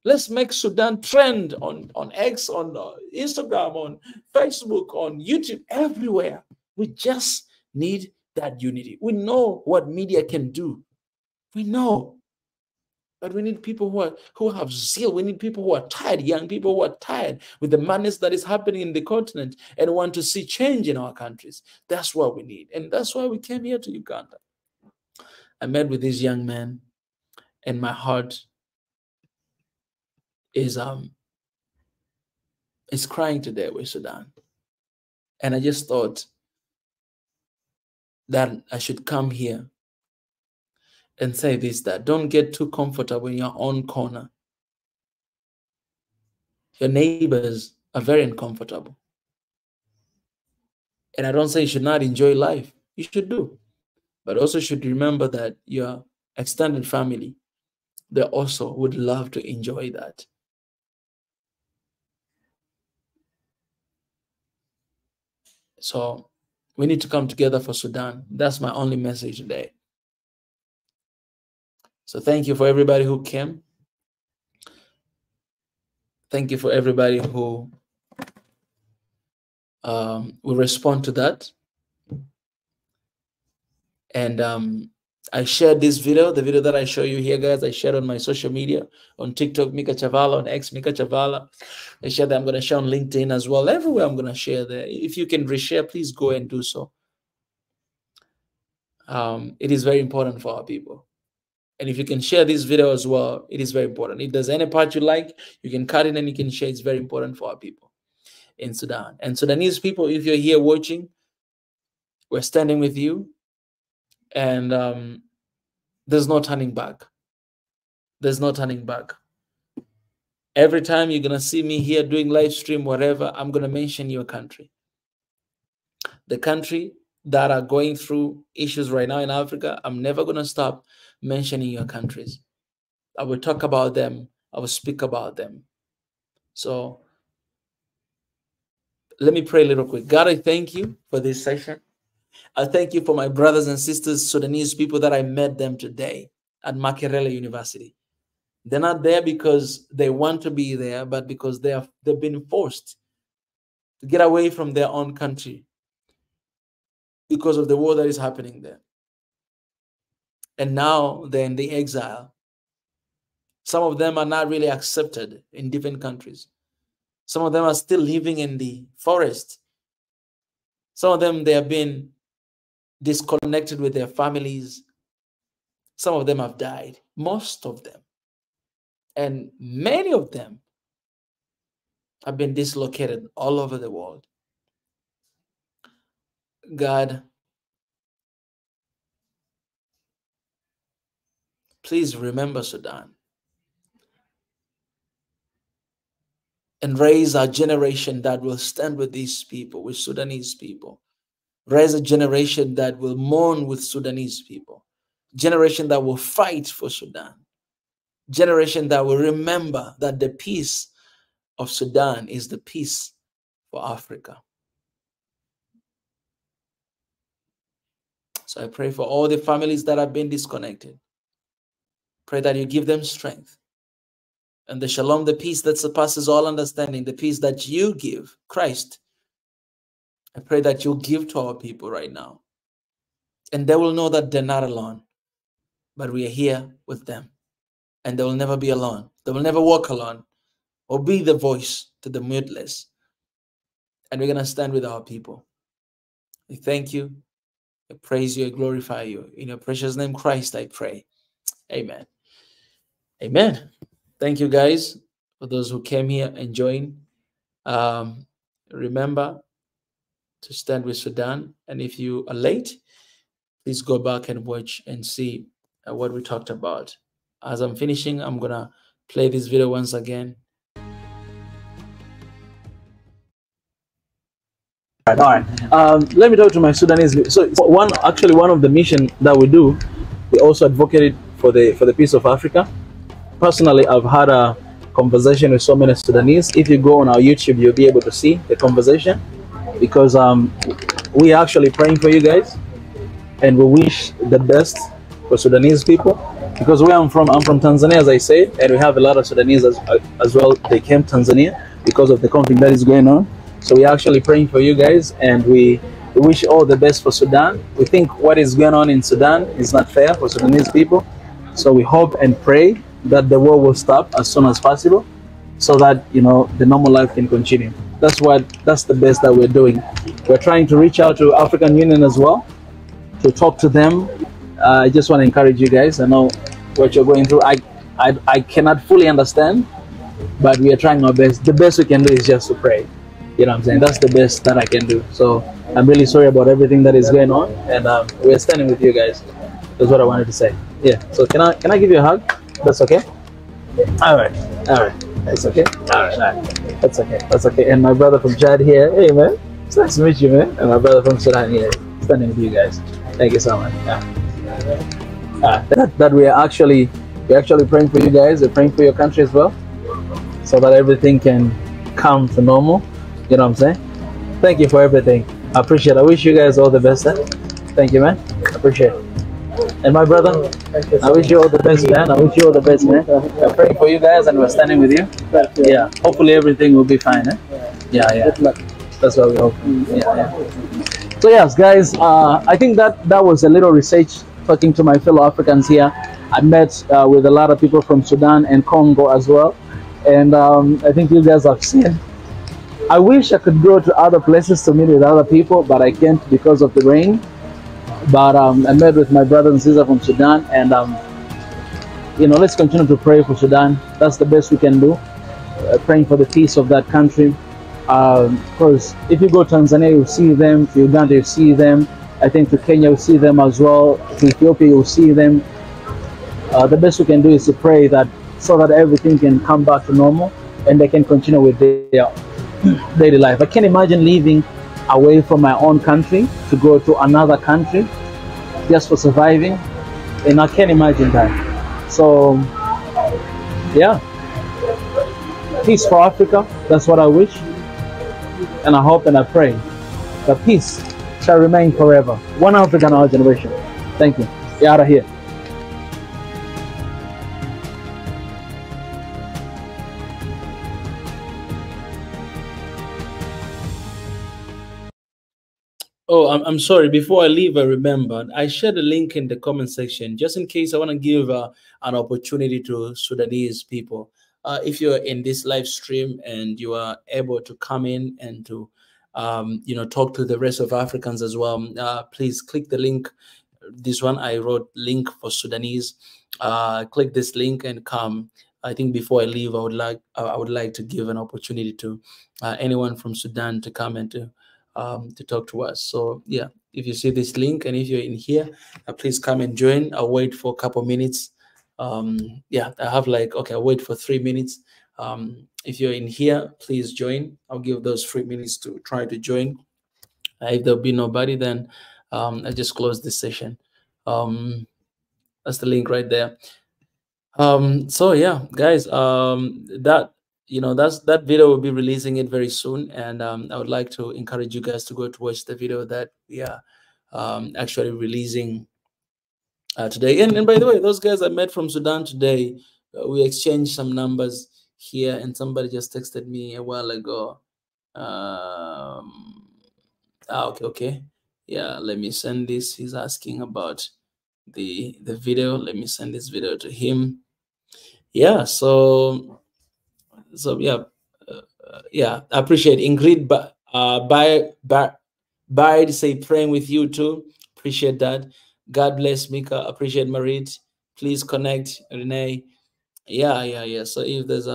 Let's make Sudan trend on X, on Instagram, on Facebook, on YouTube, everywhere. We just need that unity. We know what media can do. We know. But we need people who have zeal. We need people who are tired, young people who are tired with the madness that is happening in the continent and want to see change in our countries. That's what we need. And that's why we came here to Uganda. I met with this young man, and my heart is crying today with Sudan. And I just thought that I should come here and say this, that don't get too comfortable in your own corner. Your neighbors are very uncomfortable. And I don't say you should not enjoy life. You should do. But also should remember that your extended family, they also would love to enjoy that. So we need to come together for Sudan. That's my only message today. So thank you for everybody who came. Thank you for everybody who will respond to that. And I shared this video, the video that I show you here, guys. I shared on my social media, on TikTok, Mika Chavala, on X, Mika Chavala. I shared that. I'm going to share on LinkedIn as well. Everywhere I'm going to share there. If you can reshare, please go and do so. It is very important for our people. And if you can share this video as well, it is very important. If there's any part you like, you can cut it and you can share. It's very important for our people in Sudan. And Sudanese people, if you're here watching, we're standing with you. And there's no turning back. There's no turning back. Every time you're going to see me here doing live stream, whatever, I'm going to mention your country. The country that are going through issues right now in Africa, I'm never going to stop mentioning your countries. I will talk about them. I will speak about them. So let me pray a little quick. God, I thank you for this session. I thank you for my brothers and sisters, Sudanese people, that I met them today at Makerere University. They're not there because they want to be there, but because they've been forced to get away from their own country because of the war that is happening there. And now they're in the exile. Some of them are not really accepted in different countries. Some of them are still living in the forest. Some of them, they have been disconnected with their families. Some of them have died, most of them. And many of them have been dislocated all over the world. God, please remember Sudan and raise a generation that will stand with these people, with Sudanese people. Raise a generation that will mourn with Sudanese people. Generation that will fight for Sudan. Generation that will remember that the peace of Sudan is the peace for Africa. So I pray for all the families that have been disconnected. Pray that you give them strength. And the shalom, the peace that surpasses all understanding, the peace that you give, Christ, I pray that you'll give to our people right now. And they will know that they're not alone, but we are here with them. And they will never be alone. They will never walk alone or be the voice to the muteless. And we're going to stand with our people. We thank you. I praise you. I glorify you. In your precious name, Christ, I pray. Amen. Amen. Thank you, guys, for those who came here and joined. Remember to stand with Sudan. And if you are late, please go back and watch and see what we talked about. As I'm finishing, I'm going to play this video once again. All right. Let me talk to my Sudanese. So one of the mission that we do, we also advocated for the peace of Africa. Personally, I've had a conversation with so many Sudanese. If you go on our YouTube, you'll be able to see the conversation, because we are actually praying for you guys, and we wish the best for Sudanese people. Because where I'm from Tanzania, as I said, and we have a lot of Sudanese as well. They came to Tanzania because of the conflict that is going on. So we're actually praying for you guys, and we wish all the best for Sudan. We think what is going on in Sudan is not fair for Sudanese people. So we hope and pray that the war will stop as soon as possible, so that, you know, the normal life can continue. That's the best that we're doing. We're trying to reach out to African Union as well, to talk to them. I just want to encourage you guys. I know what you're going through. I cannot fully understand, but we are trying our best. The best we can do is just to pray. You know what I'm saying? That's the best that I can do. So I'm really sorry about everything that is going on, and we're standing with you guys. That's what I wanted to say. Yeah. So can I give you a hug? That's okay. All right. That's okay. All right. That's okay. That's okay. And my brother from Chad here. Hey man, it's nice to meet you, man. And my brother from Sudan here, standing with you guys. Thank you so much. That we're actually praying for you guys. We're praying for your country as well, so that everything can come to normal. You know what I'm saying? Thank you for everything. I appreciate it. I wish you guys all the best. Thank you, man. I appreciate it. And my brother, I wish you all the best, man. I wish you all the best, man. We're praying for you guys, and we're standing with you. Yeah. Hopefully everything will be fine. Yeah. That's what we hope. Yeah. So yes, guys, I think that was a little research, talking to my fellow Africans here. I met with a lot of people from Sudan and Congo as well, and I think you guys have seen. I wish I could go to other places to meet with other people, but I can't because of the rain. But I met with my brother and sister from Sudan, and you know, let's continue to pray for Sudan. That's the best we can do. Praying for the peace of that country. Because if you go to Tanzania, you'll see them. To Uganda, you'll see them. I think to Kenya, you'll see them as well. To Ethiopia, you'll see them. The best we can do is to pray that, so that everything can come back to normal and they can continue with their daily life. I can't imagine leaving away from my own country to go to another country just for surviving, and I can't imagine that. So yeah, peace for Africa. That's what I wish, and I hope and I pray that peace shall remain forever. One Africa in our generation. Thank you. You're out of here. Oh, I'm sorry. Before I leave, I remembered I shared a link in the comment section just in case. I want to give an opportunity to Sudanese people. If you're in this live stream and you are able to come in and to you know, talk to the rest of Africans as well, please click the link. This one I wrote link for Sudanese. Click this link and come. I think before I leave, I would like to give an opportunity to anyone from Sudan to come and to talk to us. So yeah, if you see this link and if you're in here, please come and join. I'll wait for a couple minutes. Yeah, I have like, okay, I'll wait for 3 minutes. If you're in here, please join. I'll give those 3 minutes to try to join. If there'll be nobody, then I just close this session. That's the link right there. So yeah, guys, that, you know, that video will be releasing it very soon, and I would like to encourage you guys to go to watch the video that we are actually releasing today. And by the way, those guys I met from Sudan today, we exchanged some numbers here, and somebody just texted me a while ago. Okay, yeah, let me send this. He's asking about the video. Let me send this video to him. Yeah, so yeah, yeah, I appreciate Ingrid, but Bide say praying with you too. Appreciate that. God bless Mika. Appreciate Marit. Please connect Renee. Yeah. So if there's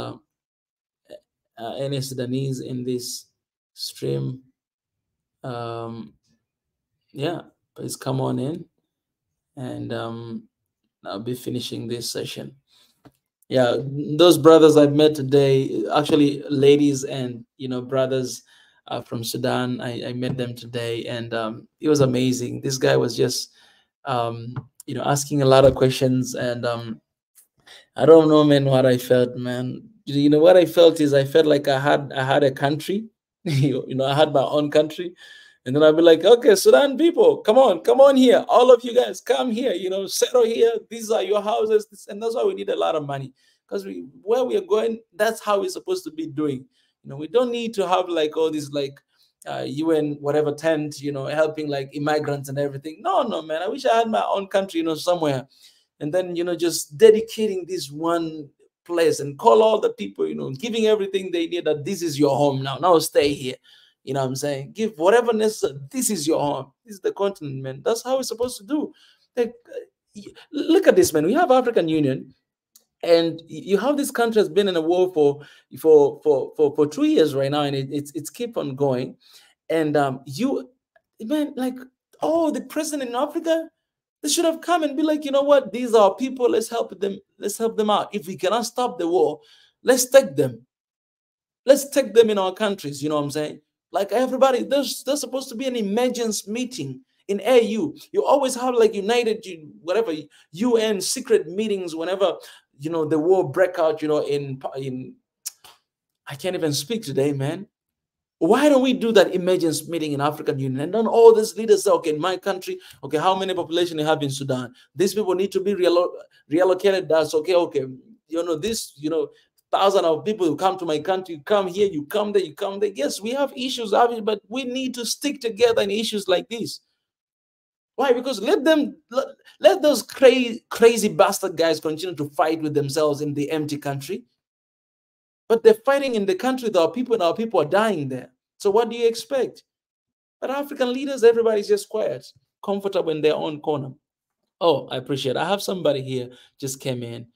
any Sudanese in this stream, yeah, please come on in, and I'll be finishing this session. Yeah, those brothers I've met today, actually ladies and, you know, brothers from Sudan, I met them today, and it was amazing. This guy was just asking a lot of questions, and I don't know, man, what I felt, man. What I felt is I felt like I had a country, I had my own country. And then I'd be like, okay, Sudan people, come on here. All of you guys, come here, settle here. These are your houses. And that's why we need a lot of money. Because where we are going, that's how we're supposed to be doing. We don't need to have like all these like UN whatever tent, helping like immigrants and everything. No, man. I wish I had my own country, somewhere. And then, just dedicating this one place and call all the people, giving everything they need, that this is your home now. Now stay here. You know what I'm saying? Give whatever necessary. This is your home. This is the continent, man. That's how we're supposed to do. Like, look at this, man. We have African Union, and you have this country has been in a war for 2 years right now, and it's keep on going. And man, like, the president in Africa, they should have come and be like, you know what? These are people. Let's help them. Let's help them out. If we cannot stop the war, let's take them. Let's take them in our countries. You know what I'm saying? Like everybody, there's supposed to be an emergency meeting in AU. You always have like whatever UN secret meetings whenever the war break out. In I can't even speak today, man. Why don't we do that emergency meeting in African Union? And then all these leaders say, okay, in my country, okay, how many population you have in Sudan? These people need to be reallocated. That's okay. This, thousands of people who come to my country, you come here, you come there, you come there. Yes, we have issues, but we need to stick together in issues like this. Why? Because let those crazy bastard guys continue to fight with themselves in the empty country. But they're fighting in the country with our people, and our people are dying there. So what do you expect? But African leaders, everybody's just quiet, comfortable in their own corner. Oh, I appreciate it. I have somebody here just came in.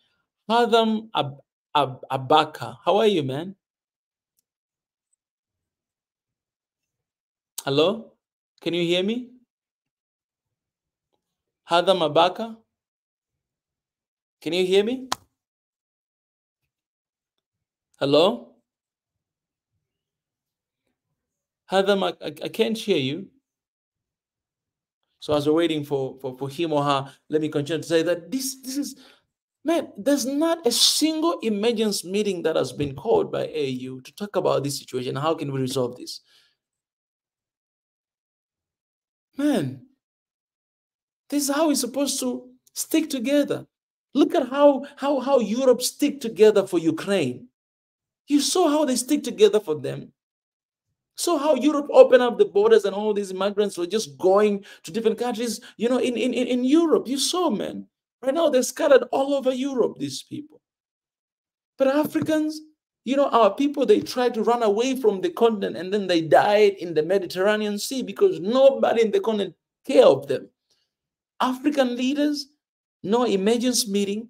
Hadam Abaka. How are you, man? Hello? Can you hear me? Hadam Abaka? Can you hear me? Hello? Hadam, I can't hear you. So as we're waiting for him or her, let me continue to say that this is, man, there's not a single emergency meeting that has been called by AU to talk about this situation. How can we resolve this? Man, this is how we're supposed to stick together. Look at how Europe stick together for Ukraine. You saw how they stick together for them. So how Europe opened up the borders and all these migrants were just going to different countries, in Europe. You saw, man. Right now, they're scattered all over Europe, these people. But Africans, our people, they tried to run away from the continent, and then they died in the Mediterranean Sea because nobody in the continent cared of them. African leaders, no emergency meeting,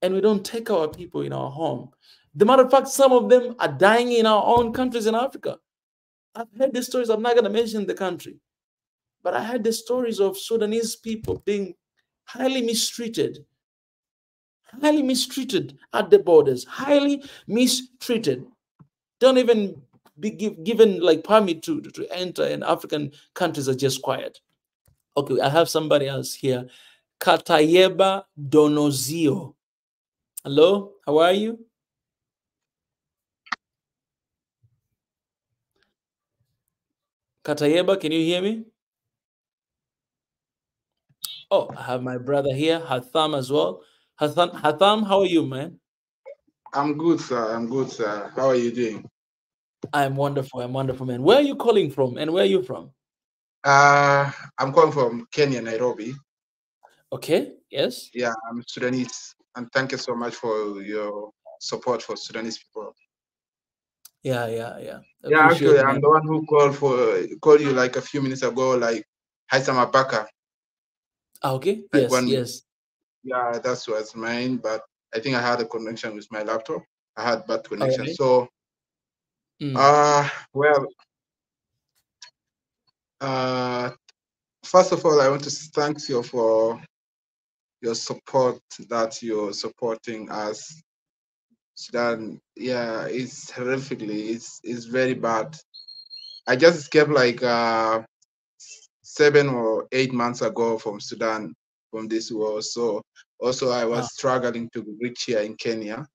and we don't take our people in our home. The matter of fact, some of them are dying in our own countries in Africa. I've heard the stories. I'm not going to mention the country, but I heard the stories of Sudanese people being highly mistreated at the borders, highly mistreated. Don't even be given like permit to enter, and African countries are just quiet. Okay, I have somebody else here. Katayeba Donozio. Hello, how are you? Katayeba, can you hear me? Oh, I have my brother here, Hatham, as well. Hatham, how are you, man? I'm good, sir. I'm good, sir. How are you doing? I'm wonderful. I'm wonderful, man. Where are you calling from, and where are you from? I'm calling from Kenya, Nairobi. Okay. Yes. Yeah, I'm Sudanese, and thank you so much for your support for Sudanese people. Yeah. Yeah, actually, I'm the one who called you like a few minutes ago, like Haitham Abaka. Okay. Like yes. Yeah, that was mine, but I think I had a connection with my laptop. I had bad connection. Right. So, first of all, I want to thank you for your support, that you're supporting us. Sudan, yeah, it's horrifically, it's very bad. I just escaped like 7 or 8 months ago from Sudan. from this war. So also I was struggling to reach here in Kenya,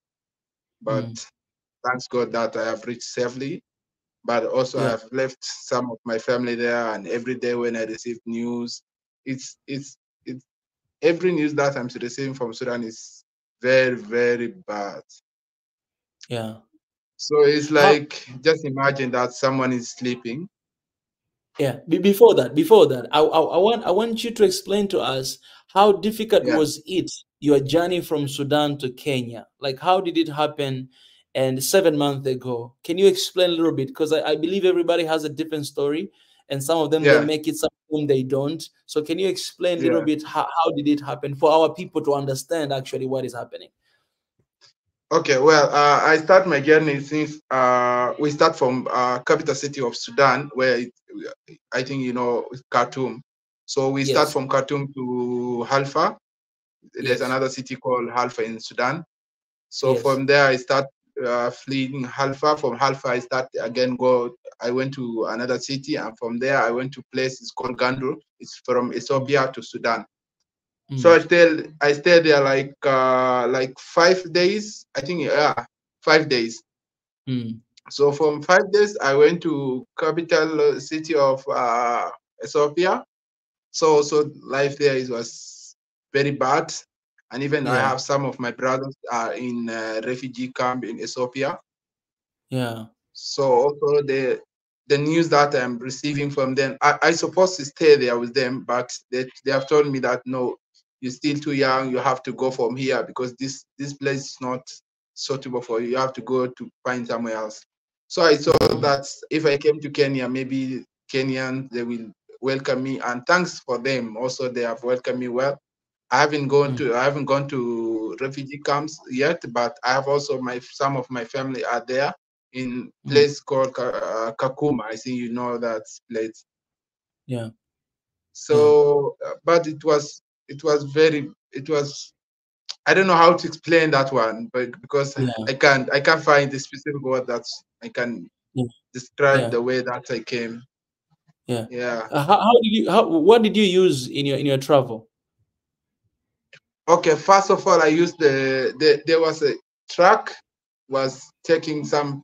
but thanks God that I have reached safely. But also I have left some of my family there, and every day when I receive news, it's every news that I'm receiving from Sudan is very, very bad. Yeah. So it's like, just imagine that someone is sleeping. Yeah. Before that, I want you to explain to us how difficult was it, your journey from Sudan to Kenya? Like, how did it happen? And 7 months ago, can you explain a little bit? Because I believe everybody has a different story, and some of them they make it, some of them they don't. So can you explain a little bit how did it happen for our people to understand actually what is happening? Okay, well, I start my journey since we start from capital city of Sudan, where I think you know Khartoum. So we start from Khartoum to Halfa. There's another city called Halfa in Sudan. So from there I start fleeing Halfa. From Halfa I start again I went to another city, and from there I went to a place it's called Gandur. It's from Ethiopia to Sudan. So I stayed there like 5 days. I think 5 days. So from 5 days I went to capital city of Ethiopia. So life there was very bad, and even I have some of my brothers are in refugee camp in Ethiopia. Yeah. So also the news that I'm receiving from them, I supposed to stay there with them, but they have told me that no, you're still too young, you have to go from here because this place is not suitable for you. You have to go to find somewhere else. So I saw that if I came to Kenya, maybe Kenyans they will welcome me, and thanks for them. Also, they have welcomed me well. I haven't gone to refugee camps yet, but I have also some of my family are there in place called Kakuma. I think you know that place. Yeah. So, but it was I don't know how to explain that one, but because I can't find the specific word that I can describe the way that I came. Yeah. Yeah. What did you use in your travel? Okay, first of all, I used there was a truck was taking some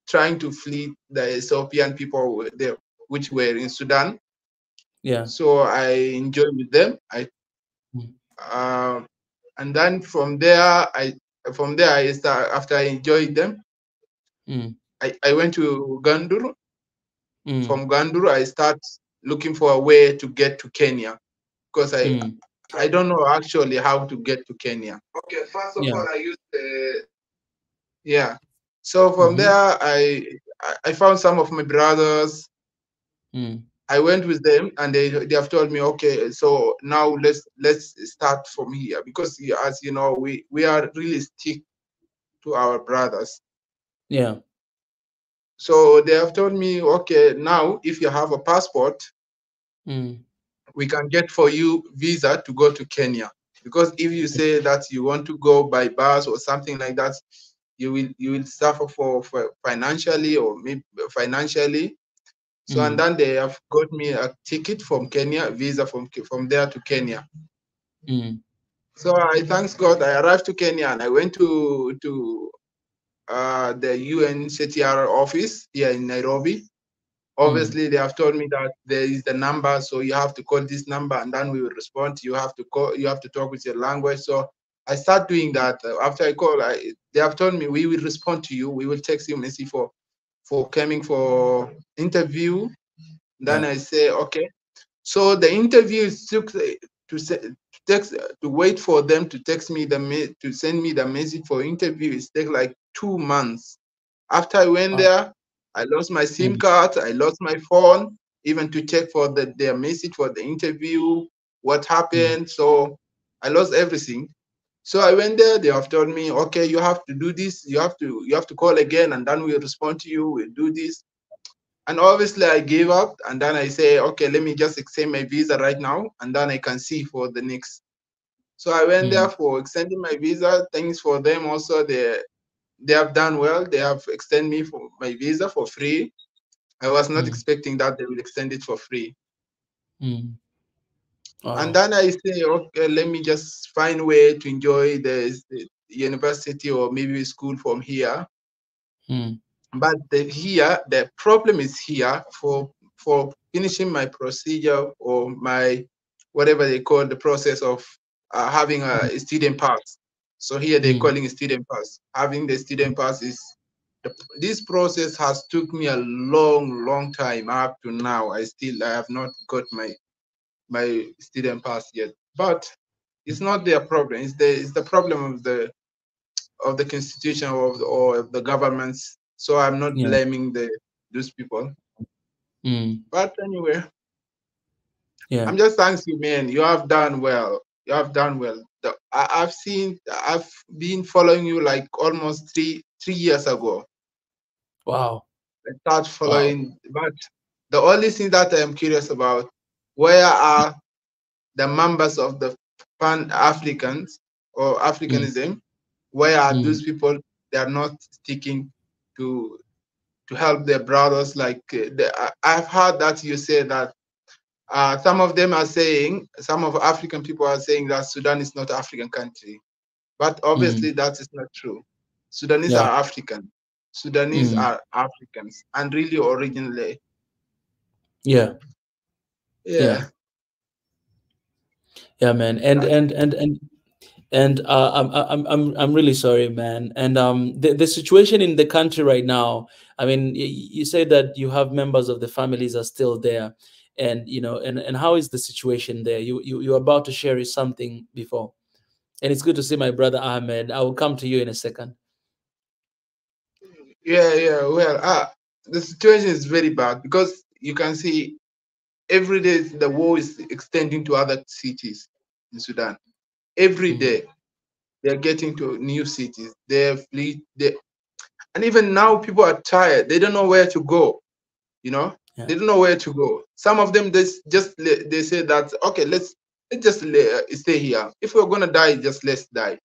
trying to flee the Ethiopian people there, which were in Sudan. Yeah. So I enjoyed with them. And then from there I start, after I enjoyed them, I went to Gandur. From Gandur I start looking for a way to get to Kenya, because I don't know actually how to get to Kenya. Okay, first of all I used so from there I found some of my brothers. I went with them, and they have told me, okay, so now let's start from here, because as you know we are really stick to our brothers. Yeah. So they have told me, okay, now if you have a passport, we can get for you visa to go to Kenya, because if you say that you want to go by bus or something like that, you will suffer for financially, or maybe financially. So and then they have got me a ticket from Kenya, visa from there to Kenya. So I thanks God I arrived to Kenya, and I went to the UNHCR office here in Nairobi. Obviously, they have told me that there is the number, so you have to call this number, and then we will respond. You have to call. You have to talk with your language. So I start doing that. After I call, they have told me we will respond to you. We will text you message for coming for interview. Then I say okay. So the interview took to wait for them to text me to send me the message for interview. It takes like 2 months. After I went there, I lost my SIM card, I lost my phone, even to check for their message for the interview, what happened. So I lost everything. So I went there, they have told me, okay, you have to do this, you have to call again, and then we'll respond to you, we'll do this. And obviously I gave up, and then I say, okay, let me just extend my visa right now, and then I can see for the next. So I went there for extending my visa. Thanks for them also. They have done well. They have extended me for my visa for free. I was not expecting that they will extend it for free. And Oh. then I say, okay, let me just find a way to enjoy the university or maybe school from here. But here, the problem is here for finishing my procedure or my whatever they call the process of having a student pass. So here they're calling it student pass. Having the student pass is this process has took me a long time up to now. I have not got my student pass yet. But it's not their problem. It's the problem of the constitution or the governments. So I'm not Yeah. blaming those people. But anyway, Yeah. I'm just thanks you, man. You have done well. You have done well. I've been following you like almost three years ago. Wow. I start Wow. following, but the only thing that I'm curious about, where are the members of the Pan-Africans or Africanism? Where are those people? They are not sticking to help their brothers. Like I've heard that you say that some of them are saying, some of African people are saying that Sudan is not an African country, but obviously that is not true. Sudanese Yeah. are African. Sudanese are Africans, and really originally. Yeah. Yeah. Yeah. Yeah, man. I'm really sorry, man. And the situation in the country right now, I mean, you say that you have members of the families are still there, and and how is the situation there? You're about to share something before, and it's good to see my brother Ahmed. I will come to you in a second. Yeah. Well, the situation is very bad because you can see every day the war is extending to other cities in Sudan. Every day they're getting to new cities. They're fleet. And even now people are tired. They don't know where to go. They don't know where to go. Some of them they say that okay, let's just stay here. If we're gonna die, just let's die.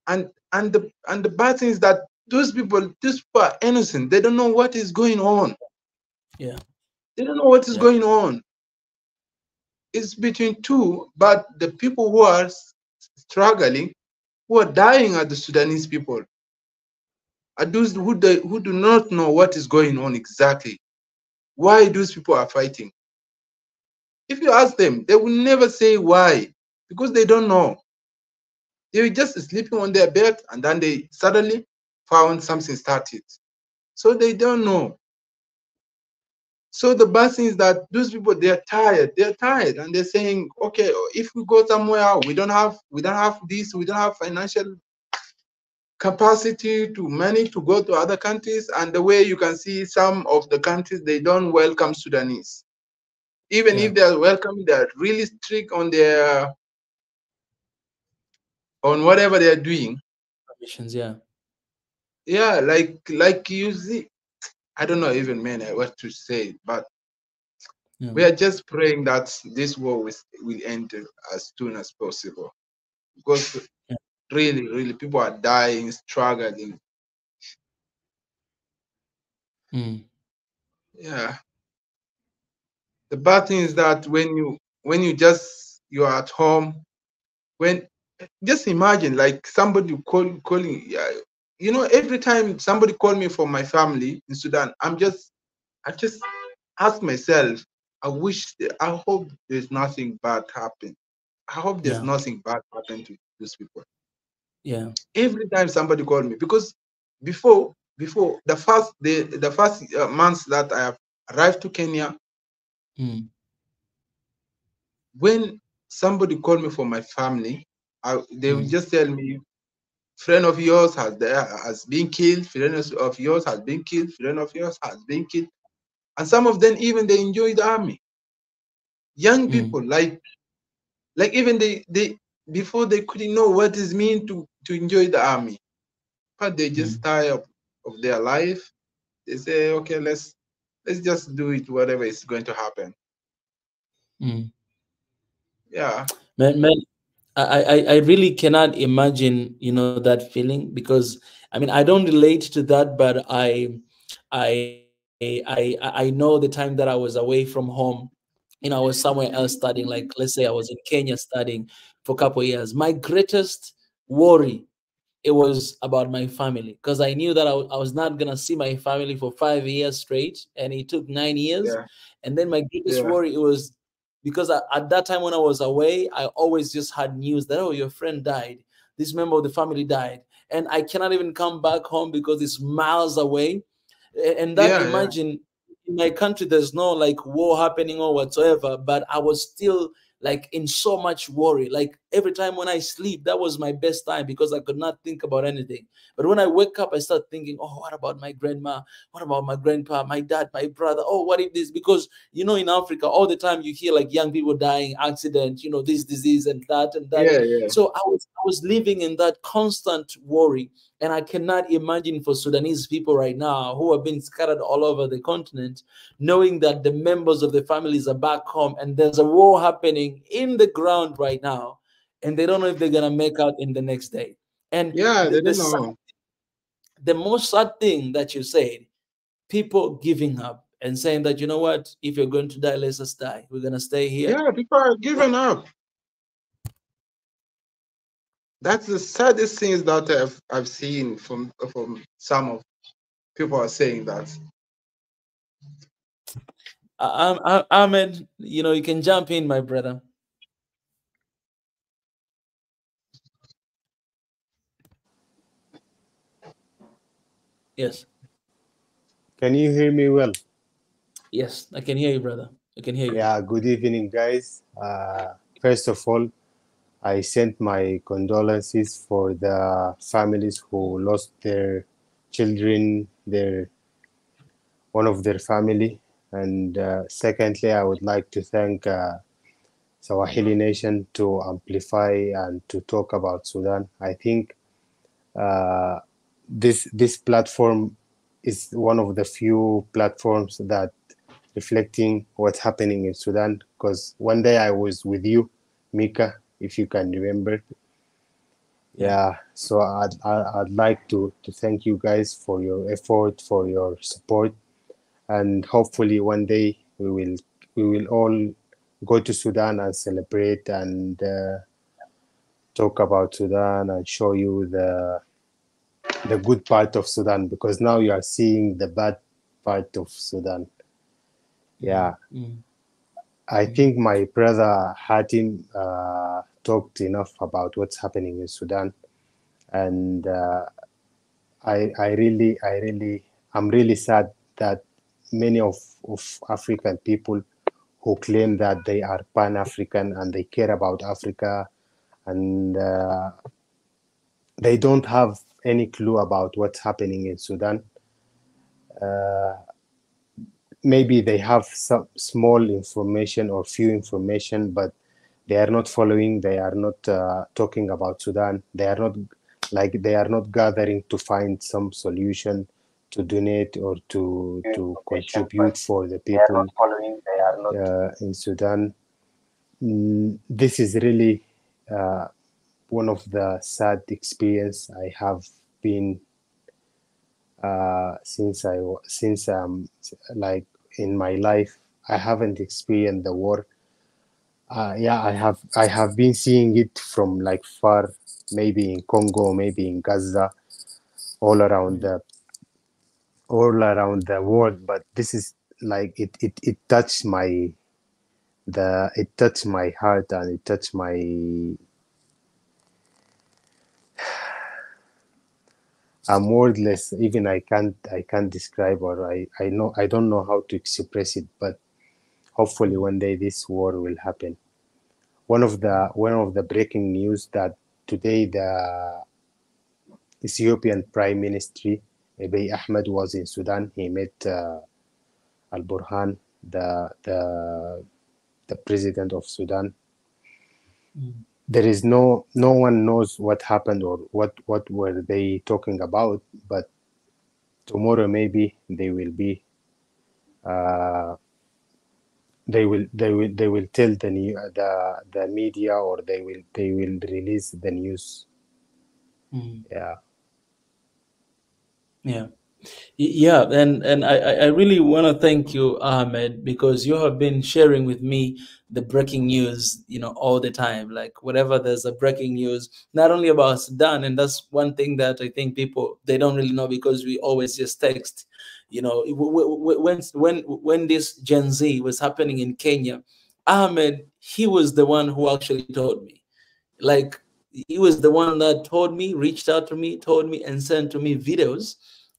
And the bad thing is that those people are innocent. They don't know what is going on. Yeah. They don't know what is going on. It's between two, but the people who are struggling, who are dying are the Sudanese people, are those who do not know what is going on exactly. Why those people are fighting? If you ask them, they will never say why, because they don't know. They were just sleeping on their bed and then they suddenly found something started. So they don't know. So the bad thing is that those people, they're tired, and they're saying, okay, if we go somewhere, we don't have this, we don't have financial capacity to manage to go to other countries. And the way you can see some of the countries, they don't welcome Sudanese. Even if they're welcome, they're really strict on whatever they're doing. Missions, yeah. Yeah, like you see, I don't know even, man, what to say, but we are just praying that this war will end as soon as possible, because really people are dying, struggling. Yeah. The bad thing is that when you are at home, when just imagine like somebody calling, every time somebody call me from my family in Sudan, I just ask myself, I hope there's nothing bad happen. I hope there's nothing bad happen to those people. Yeah. Every time somebody called me, because before the first months that I have arrived to Kenya, when somebody called me from my family, they will just tell me, friend of yours has been killed, friend of yours has been killed, friend of yours has been killed. And some of them even they enjoy the army. Young people, like even they before they couldn't know what it means to enjoy the army. But they just tired of their life. They say, okay, let's just do it, whatever is going to happen. Yeah. Man, I really cannot imagine, that feeling, because I mean, I don't relate to that, but I know the time that I was away from home I was somewhere else studying, like let's say I was in Kenya studying for a couple of years. My greatest worry, it was about my family, because I knew that I was not gonna see my family for 5 years straight, and it took 9 years. Yeah. And then my greatest Yeah. worry, it was because at that time when I was away, I always just had news that, oh, your friend died, this member of the family died, and I cannot even come back home because it's miles away. And that, Yeah. Yeah. imagine, in my country there's no like war happening or whatsoever, but I was still like in so much worry. Like every time when I sleep, that was my best time because I could not think about anything. But when I wake up, I start thinking, oh, what about my grandma? What about my grandpa, my dad, my brother? Oh, what if this? Because in Africa, all the time you hear like young people dying, accident, this disease and that and that. Yeah. Yeah. So I was living in that constant worry. And I cannot imagine for Sudanese people right now who have been scattered all over the continent, knowing that the members of the families are back home and there's a war happening in the ground right now, and they don't know if they're gonna make out in the next day. And Yeah. the, They the, don't sad- know. the most sad thing that you said, people giving up and saying that, you know what, if you're going to die, let's just die. We're gonna stay here. Yeah. People are giving up. That's the saddest things that I've seen from some of people are saying that. Ahmed, you can jump in, my brother. Yes. Can you hear me well? Yes, I can hear you, brother. I can hear you. Yeah, good evening, guys. First of all, I sent my condolences for the families who lost their children, one of their family. And secondly, I would like to thank Swahili Nation to amplify and to talk about Sudan. I think this platform is one of the few platforms that reflecting what's happening in Sudan. Because one day I was with you, Mika, if you can remember. Yeah, so I'd like to thank you guys for your effort, for your support, and hopefully one day we will all go to Sudan and celebrate and talk about Sudan and show you the good part of Sudan, because now you are seeing the bad part of Sudan. Yeah. I think my brother Hatim talked enough about what's happening in Sudan, and I'm really sad that many of African people who claim that they are Pan-African and they care about Africa, and they don't have any clue about what's happening in Sudan. Maybe they have some small information or few information, but they are not following. They are not talking about Sudan. They are not gathering to find some solution to donate or to contribute for the people in Sudan. This is really one of the sad experience I have been since like in my life. I haven't experienced the war. Yeah, I have been seeing it from like far, maybe in Congo, maybe in Gaza, all around the world. But this is like it touched it touched my heart, and it touched my I'm wordless. Even I can't describe, or I don't know how to express it. But hopefully one day this war will happen. One of the breaking news that today the Ethiopian Prime Minister Abiy Ahmed was in Sudan. He met Al Burhan, the president of Sudan. There is no one knows what happened or what were they talking about, but tomorrow maybe they will be they will tell the media, or they will release the news. Yeah. Yeah. Yeah, and I really want to thank you, Ahmed, because you have been sharing with me the breaking news, all the time. Like whenever there's a breaking news, not only about Sudan, and that's one thing that I think people they don't really know because we always just text. When this Gen Z was happening in Kenya, Ahmed, he was the one who actually told me. Like he was the one that told me, reached out to me, told me, and sent to me videos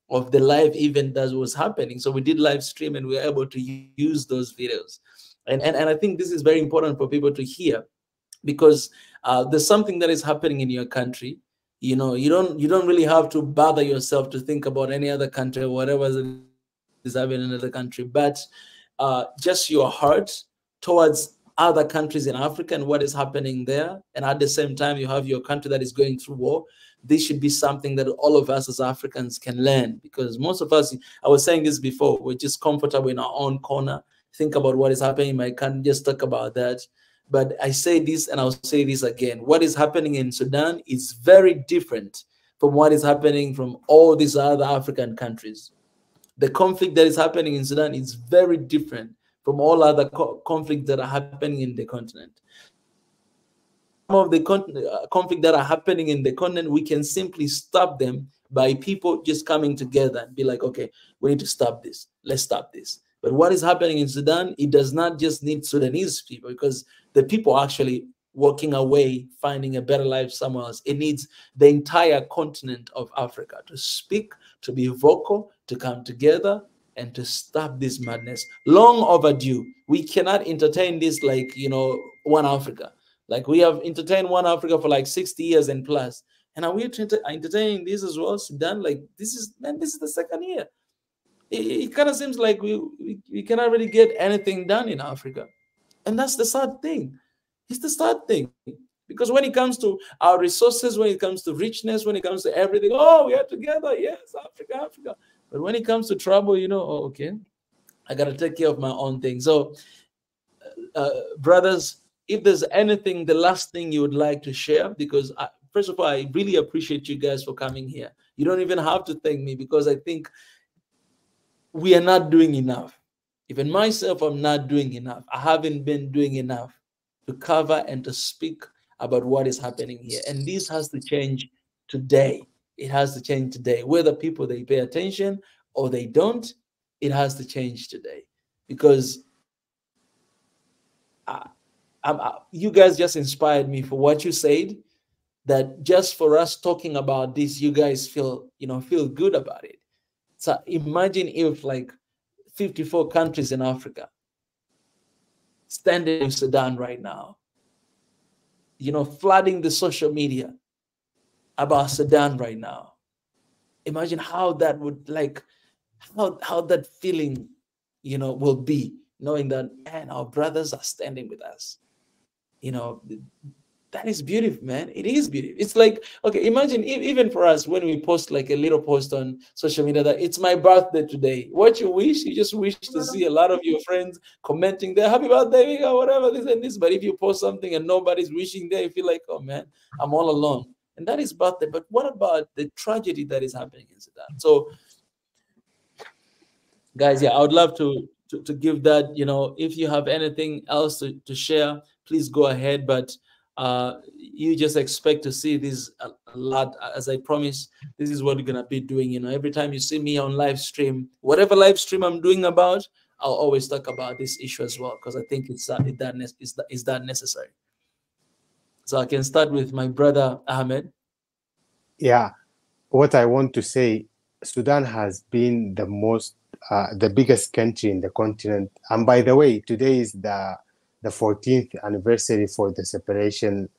of the live event that was happening. So we did live stream and we were able to use those videos. And I think this is very important for people to hear because there's something that is happening in your country. You don't really have to bother yourself to think about any other country or whatever is happening in another country, but just your heart towards other countries in Africa and what is happening there. And at the same time, you have your country that is going through war. This should be something that all of us as Africans can learn because most of us, I was saying this before, we're just comfortable in our own corner. Think about what is happening in my country, just talk about that. But I say this and I'll say this again. What is happening in Sudan is very different from what is happening from all these other African countries. The conflict that is happening in Sudan is very different from all other conflicts that are happening in the continent. Some of the conflict that are happening in the continent, we can simply stop them by people just coming together and be like, okay, we need to stop this. Let's stop this. But what is happening in Sudan, it does not just need Sudanese people because the people are actually walking away, finding a better life somewhere else. It needs the entire continent of Africa to speak, to be vocal, to come together, and to stop this madness. Long overdue. We cannot entertain this like, one Africa. Like we have entertained one Africa for like 60 years and plus. And are we entertaining this as well, Sudan? Like this is the second year. It kind of seems like we cannot really get anything done in Africa. And that's the sad thing. It's the sad thing. Because when it comes to our resources, when it comes to richness, when it comes to everything, oh, we are together. Yes, Africa, Africa. But when it comes to trouble, oh, okay, I got to take care of my own thing. So, brothers, if there's anything, the last thing you would like to share, because first of all, I really appreciate you guys for coming here. You don't even have to thank me because I think we are not doing enough. Even myself, I'm not doing enough. I haven't been doing enough to cover and to speak about what is happening here. And this has to change today. It has to change today. Whether people, they pay attention or they don't, it has to change today. Because you guys just inspired me for what you said, that just for us talking about this, you guys feel good about it. So imagine if like 54 countries in Africa standing with Sudan right now, flooding the social media about Sudan right now. Imagine how that would how that feeling, will be, knowing that, man, our brothers are standing with us. That is beautiful, man. It is beautiful. It's like, okay, imagine even for us, when we post like a little post on social media that it's my birthday today. What you wish? You just wish to see a lot of your friends commenting there, happy birthday, or whatever, this and this. But if you post something and nobody's wishing there, you feel like, oh man, I'm all alone. And that is birthday. But what about the tragedy that is happening in Sudan? So, guys, yeah, I would love to give that. If you have anything else to share, please go ahead. But you just expect to see this a lot. As I promised, this is what we're gonna be doing. Every time you see me on live stream, whatever live stream I'm doing about, I'll always talk about this issue as well, because I think it's that necessary. So I can start with my brother Ahmed. Yeah, what I want to say, Sudan has been the biggest country in the continent. And by the way, today is the 14th anniversary for the separation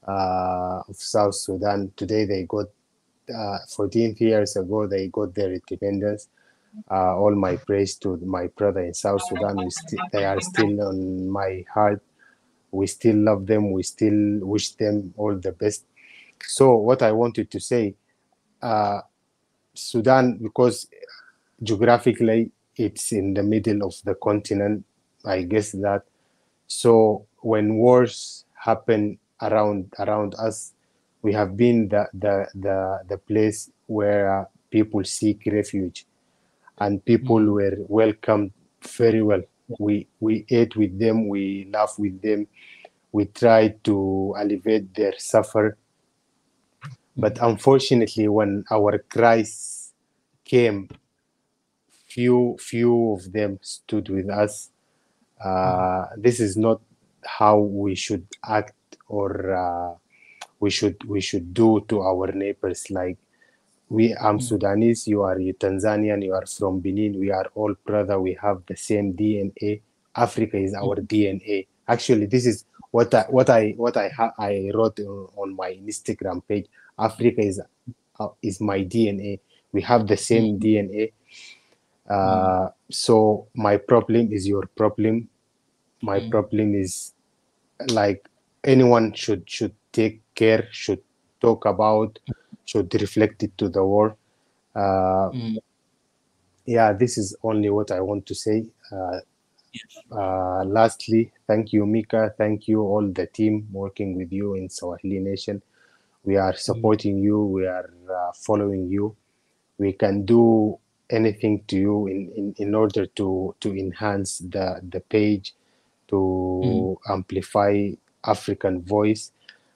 of South Sudan. Today they got 14 years ago they got their independence. All my praise to my brother in South Sudan. They are still on my heart. We still love them. We still wish them all the best. So what I wanted to say, Sudan, because geographically it's in the middle of the continent, I guess that. So when wars happen around us, we have been the place where people seek refuge, and people were welcomed very well. We ate with them, we laughed with them, we tried to alleviate their suffer. But unfortunately, when our cries came, few of them stood with us. This is not how we should act, or we should do to our neighbors. Like, I'm Sudanese, you are Tanzanian, you are from Benin, we are all brother, we have the same DNA. Africa is our DNA. Actually, this is what I wrote on my Instagram page. Africa is my DNA. We have the same DNA. So my problem is your problem. My problem is, like, anyone should take care, should talk about, should reflect it to the world. Yeah, this is only what I want to say. Lastly, thank you, Mika. Thank you, all the team working with you in Swahili Nation. We are supporting you. We are following you. We can do anything to you in order to enhance the page, to amplify African voice.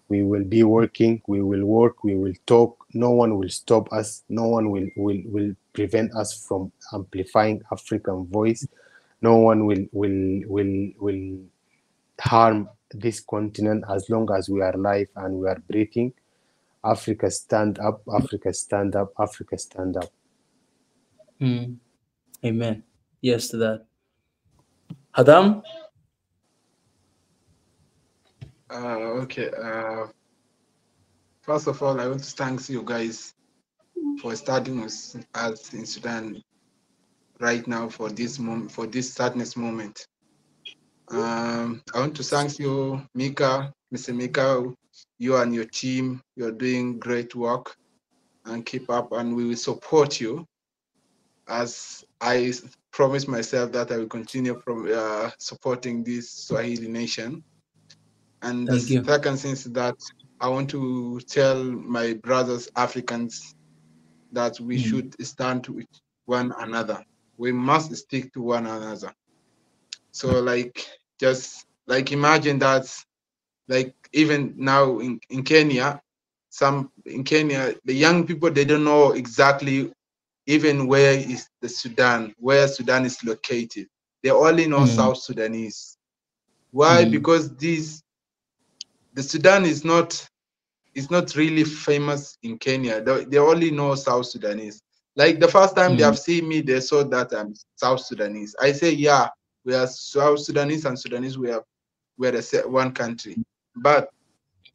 We will be working, we will work, we will talk. No one will stop us. No one will prevent us from amplifying African voice. No one will harm this continent as long as we are alive and we are breathing. Africa stand up, Africa stand up, Africa stand up. Amen. Yes to that. Hadam? Okay. First of all, I want to thank you guys for starting us in Sudan right now for this moment, for this sadness moment. I want to thank you, Mika, Mr. Mika. You and your team, you're doing great work, and keep up, and we will support you. As I promised myself that I will continue from supporting this Swahili nation. And the second thing is that I want to tell my brothers Africans that we should stand with one another. We must stick to one another. So, like, just like imagine that, like, even now in Kenya, the young people, they don't know exactly even where is the Sudan, where Sudan is located. They only know South Sudanese. Why? Because the Sudan is not really famous in Kenya. They only know South Sudanese. Like, the first time they have seen me, they saw that I'm South Sudanese. I say, yeah, we are South Sudanese and Sudanese, we're one country. But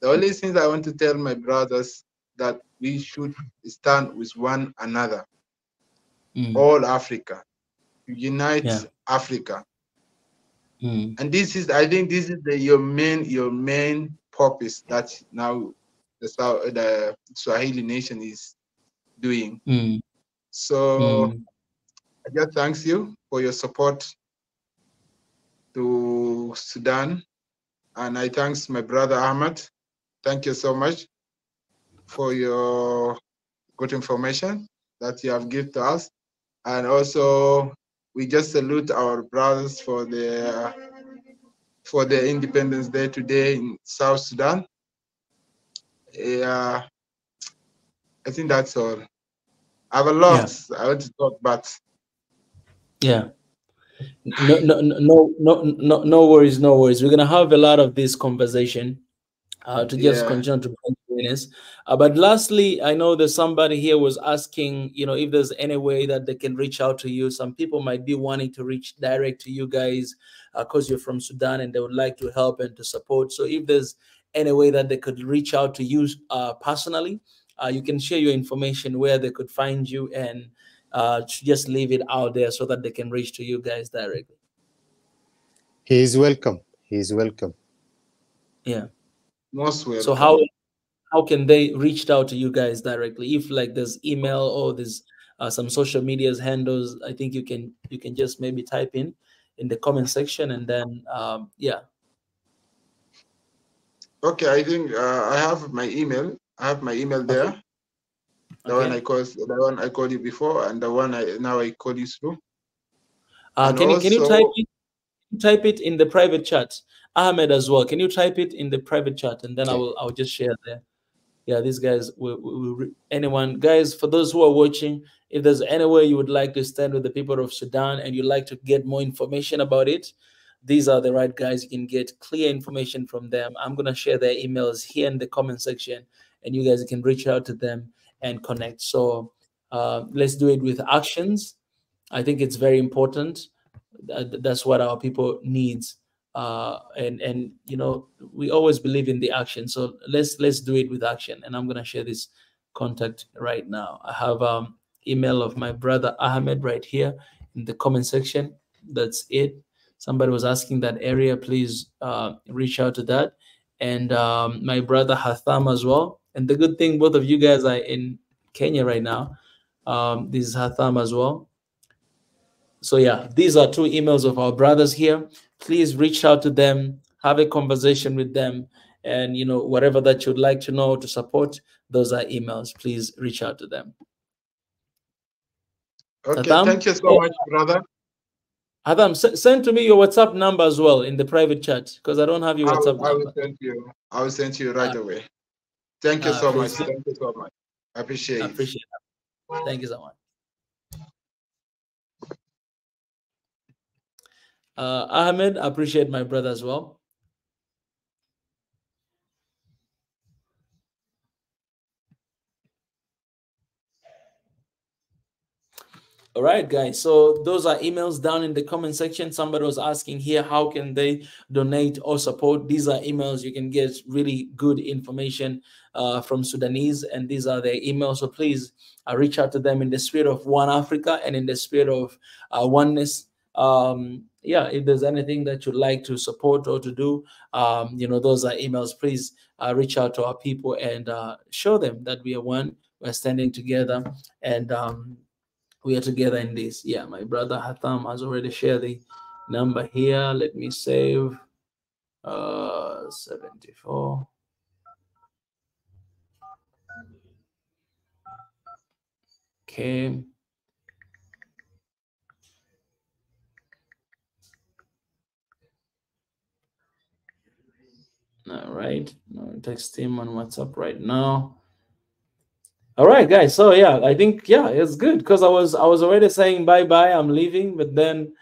the only thing I want to tell my brothers that we should stand with one another. All Africa, unite Africa. And this is, I think, this is your main purpose that now the Swahili nation is doing. So I just thank you for your support to Sudan, and I thanks my brother Ahmad. Thank you so much for your good information that you have given to us. And also, we just salute our brothers for the Independence Day today in South Sudan. Yeah, I think that's all. I have a lot I want to talk, but no worries, no worries. We're gonna have a lot of this conversation to just continue to bring awareness. But lastly, I know that somebody here was asking, if there's any way that they can reach out to you. Some people might be wanting to reach direct to you guys because you're from Sudan and they would like to help and to support. So if there's any way that they could reach out to you personally, you can share your information where they could find you, and just leave it out there so that they can reach to you guys directly. He is welcome. He is welcome. Yeah. Most welcome. So how can they reach out to you guys directly? If like there's email or there's some social medias handles, I think you can just maybe type in the comment section, and then Okay, I think I have my email. I have my email there. The one I called you before, and the one I call you through. Can you type it in the private chat? Ahmed as well. Can you type it in the private chat, and then I'll just share there. Yeah, these guys anyone, guys, for those who are watching, if there's any way you would like to stand with the people of Sudan and you'd like to get more information about it, these are the right guys. You can get clear information from them. I'm going to share their emails here in the comment section, and you guys can reach out to them and connect. So let's do it with actions. I think it's very important. That's what our people needs. And you know, we always believe in the action. So let's do it with action. And I'm going to share this contact right now. I have email of my brother Ahmed right here in the comment section. That's it. Somebody was asking that area. Please reach out to that. And my brother Hatham as well. And the good thing, both of you guys are in Kenya right now. This is Hatham as well. So yeah, these are two emails of our brothers here. Please reach out to them, have a conversation with them, and you know, whatever that you'd like to know to support, those are emails. Please reach out to them. Okay, Hatham, thank you so much, brother. Hatham, send to me your WhatsApp number as well in the private chat, because I don't have your WhatsApp number. I will send you right away. Thank you so much. Thank you so much. I appreciate it. Thank you so much. Ahmed, I appreciate my brother as well. All right, guys. So those are emails down in the comment section. Somebody was asking here, how can they donate or support? These are emails. You can get really good information from Sudanese, and these are their emails. So please reach out to them in the spirit of One Africa and in the spirit of oneness. Yeah, if there's anything that you'd like to support or to do, you know, those are emails. Please reach out to our people and show them that we are one. We're standing together, and we are together in this. Yeah, my brother Hatham has already shared the number here. Let me save 74. Okay. All right, I'll text him on WhatsApp right now. All right, guys. So yeah, I think it's good, because I was already saying bye-bye. I'm leaving, but then,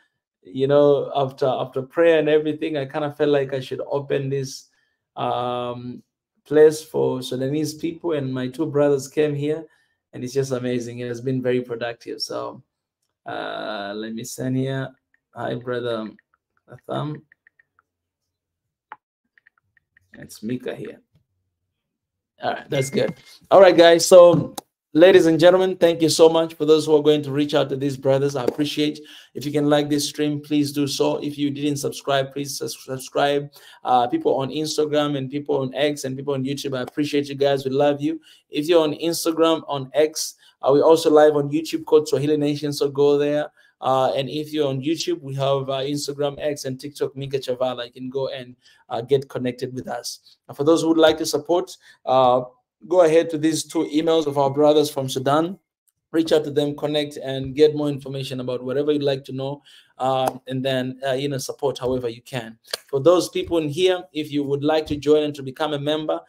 you know, after prayer and everything, I kind of felt like I should open this place for Sudanese people, and my two brothers came here, and it's just amazing. It has been very productive. So let me send here. Hi, brother Atham. It's Mika here. All right, that's good. All right, guys. So, ladies and gentlemen, thank you so much for those who are going to reach out to these brothers. I appreciate. If you can like this stream, please do so. If you didn't subscribe, please subscribe. People on Instagram and people on X and people on YouTube, I appreciate you guys. We love you. If you're on Instagram, on X, we're also live on YouTube called Swahili Nation, so go there. And if you're on YouTube, we have Instagram, X, and TikTok, Mika Chavala. You can go and get connected with us. For those who would like to support, go ahead to these two emails of our brothers from Sudan. Reach out to them, connect, and get more information about whatever you'd like to know, and then you know, support however you can. For those people in here, if you would like to join and to become a member,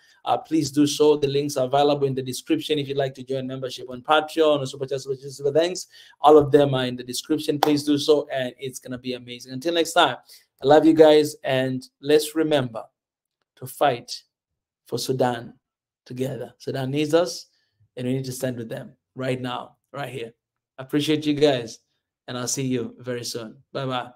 please do so. The links are available in the description. If you'd like to join membership on Patreon or Super Chat, Super Thanks, all of them are in the description. Please do so, and it's gonna be amazing. Until next time, I love you guys, and let's remember to fight for Sudan together. Sudan needs us, and we need to stand with them right now, right here. I appreciate you guys, and I'll see you very soon. Bye-bye.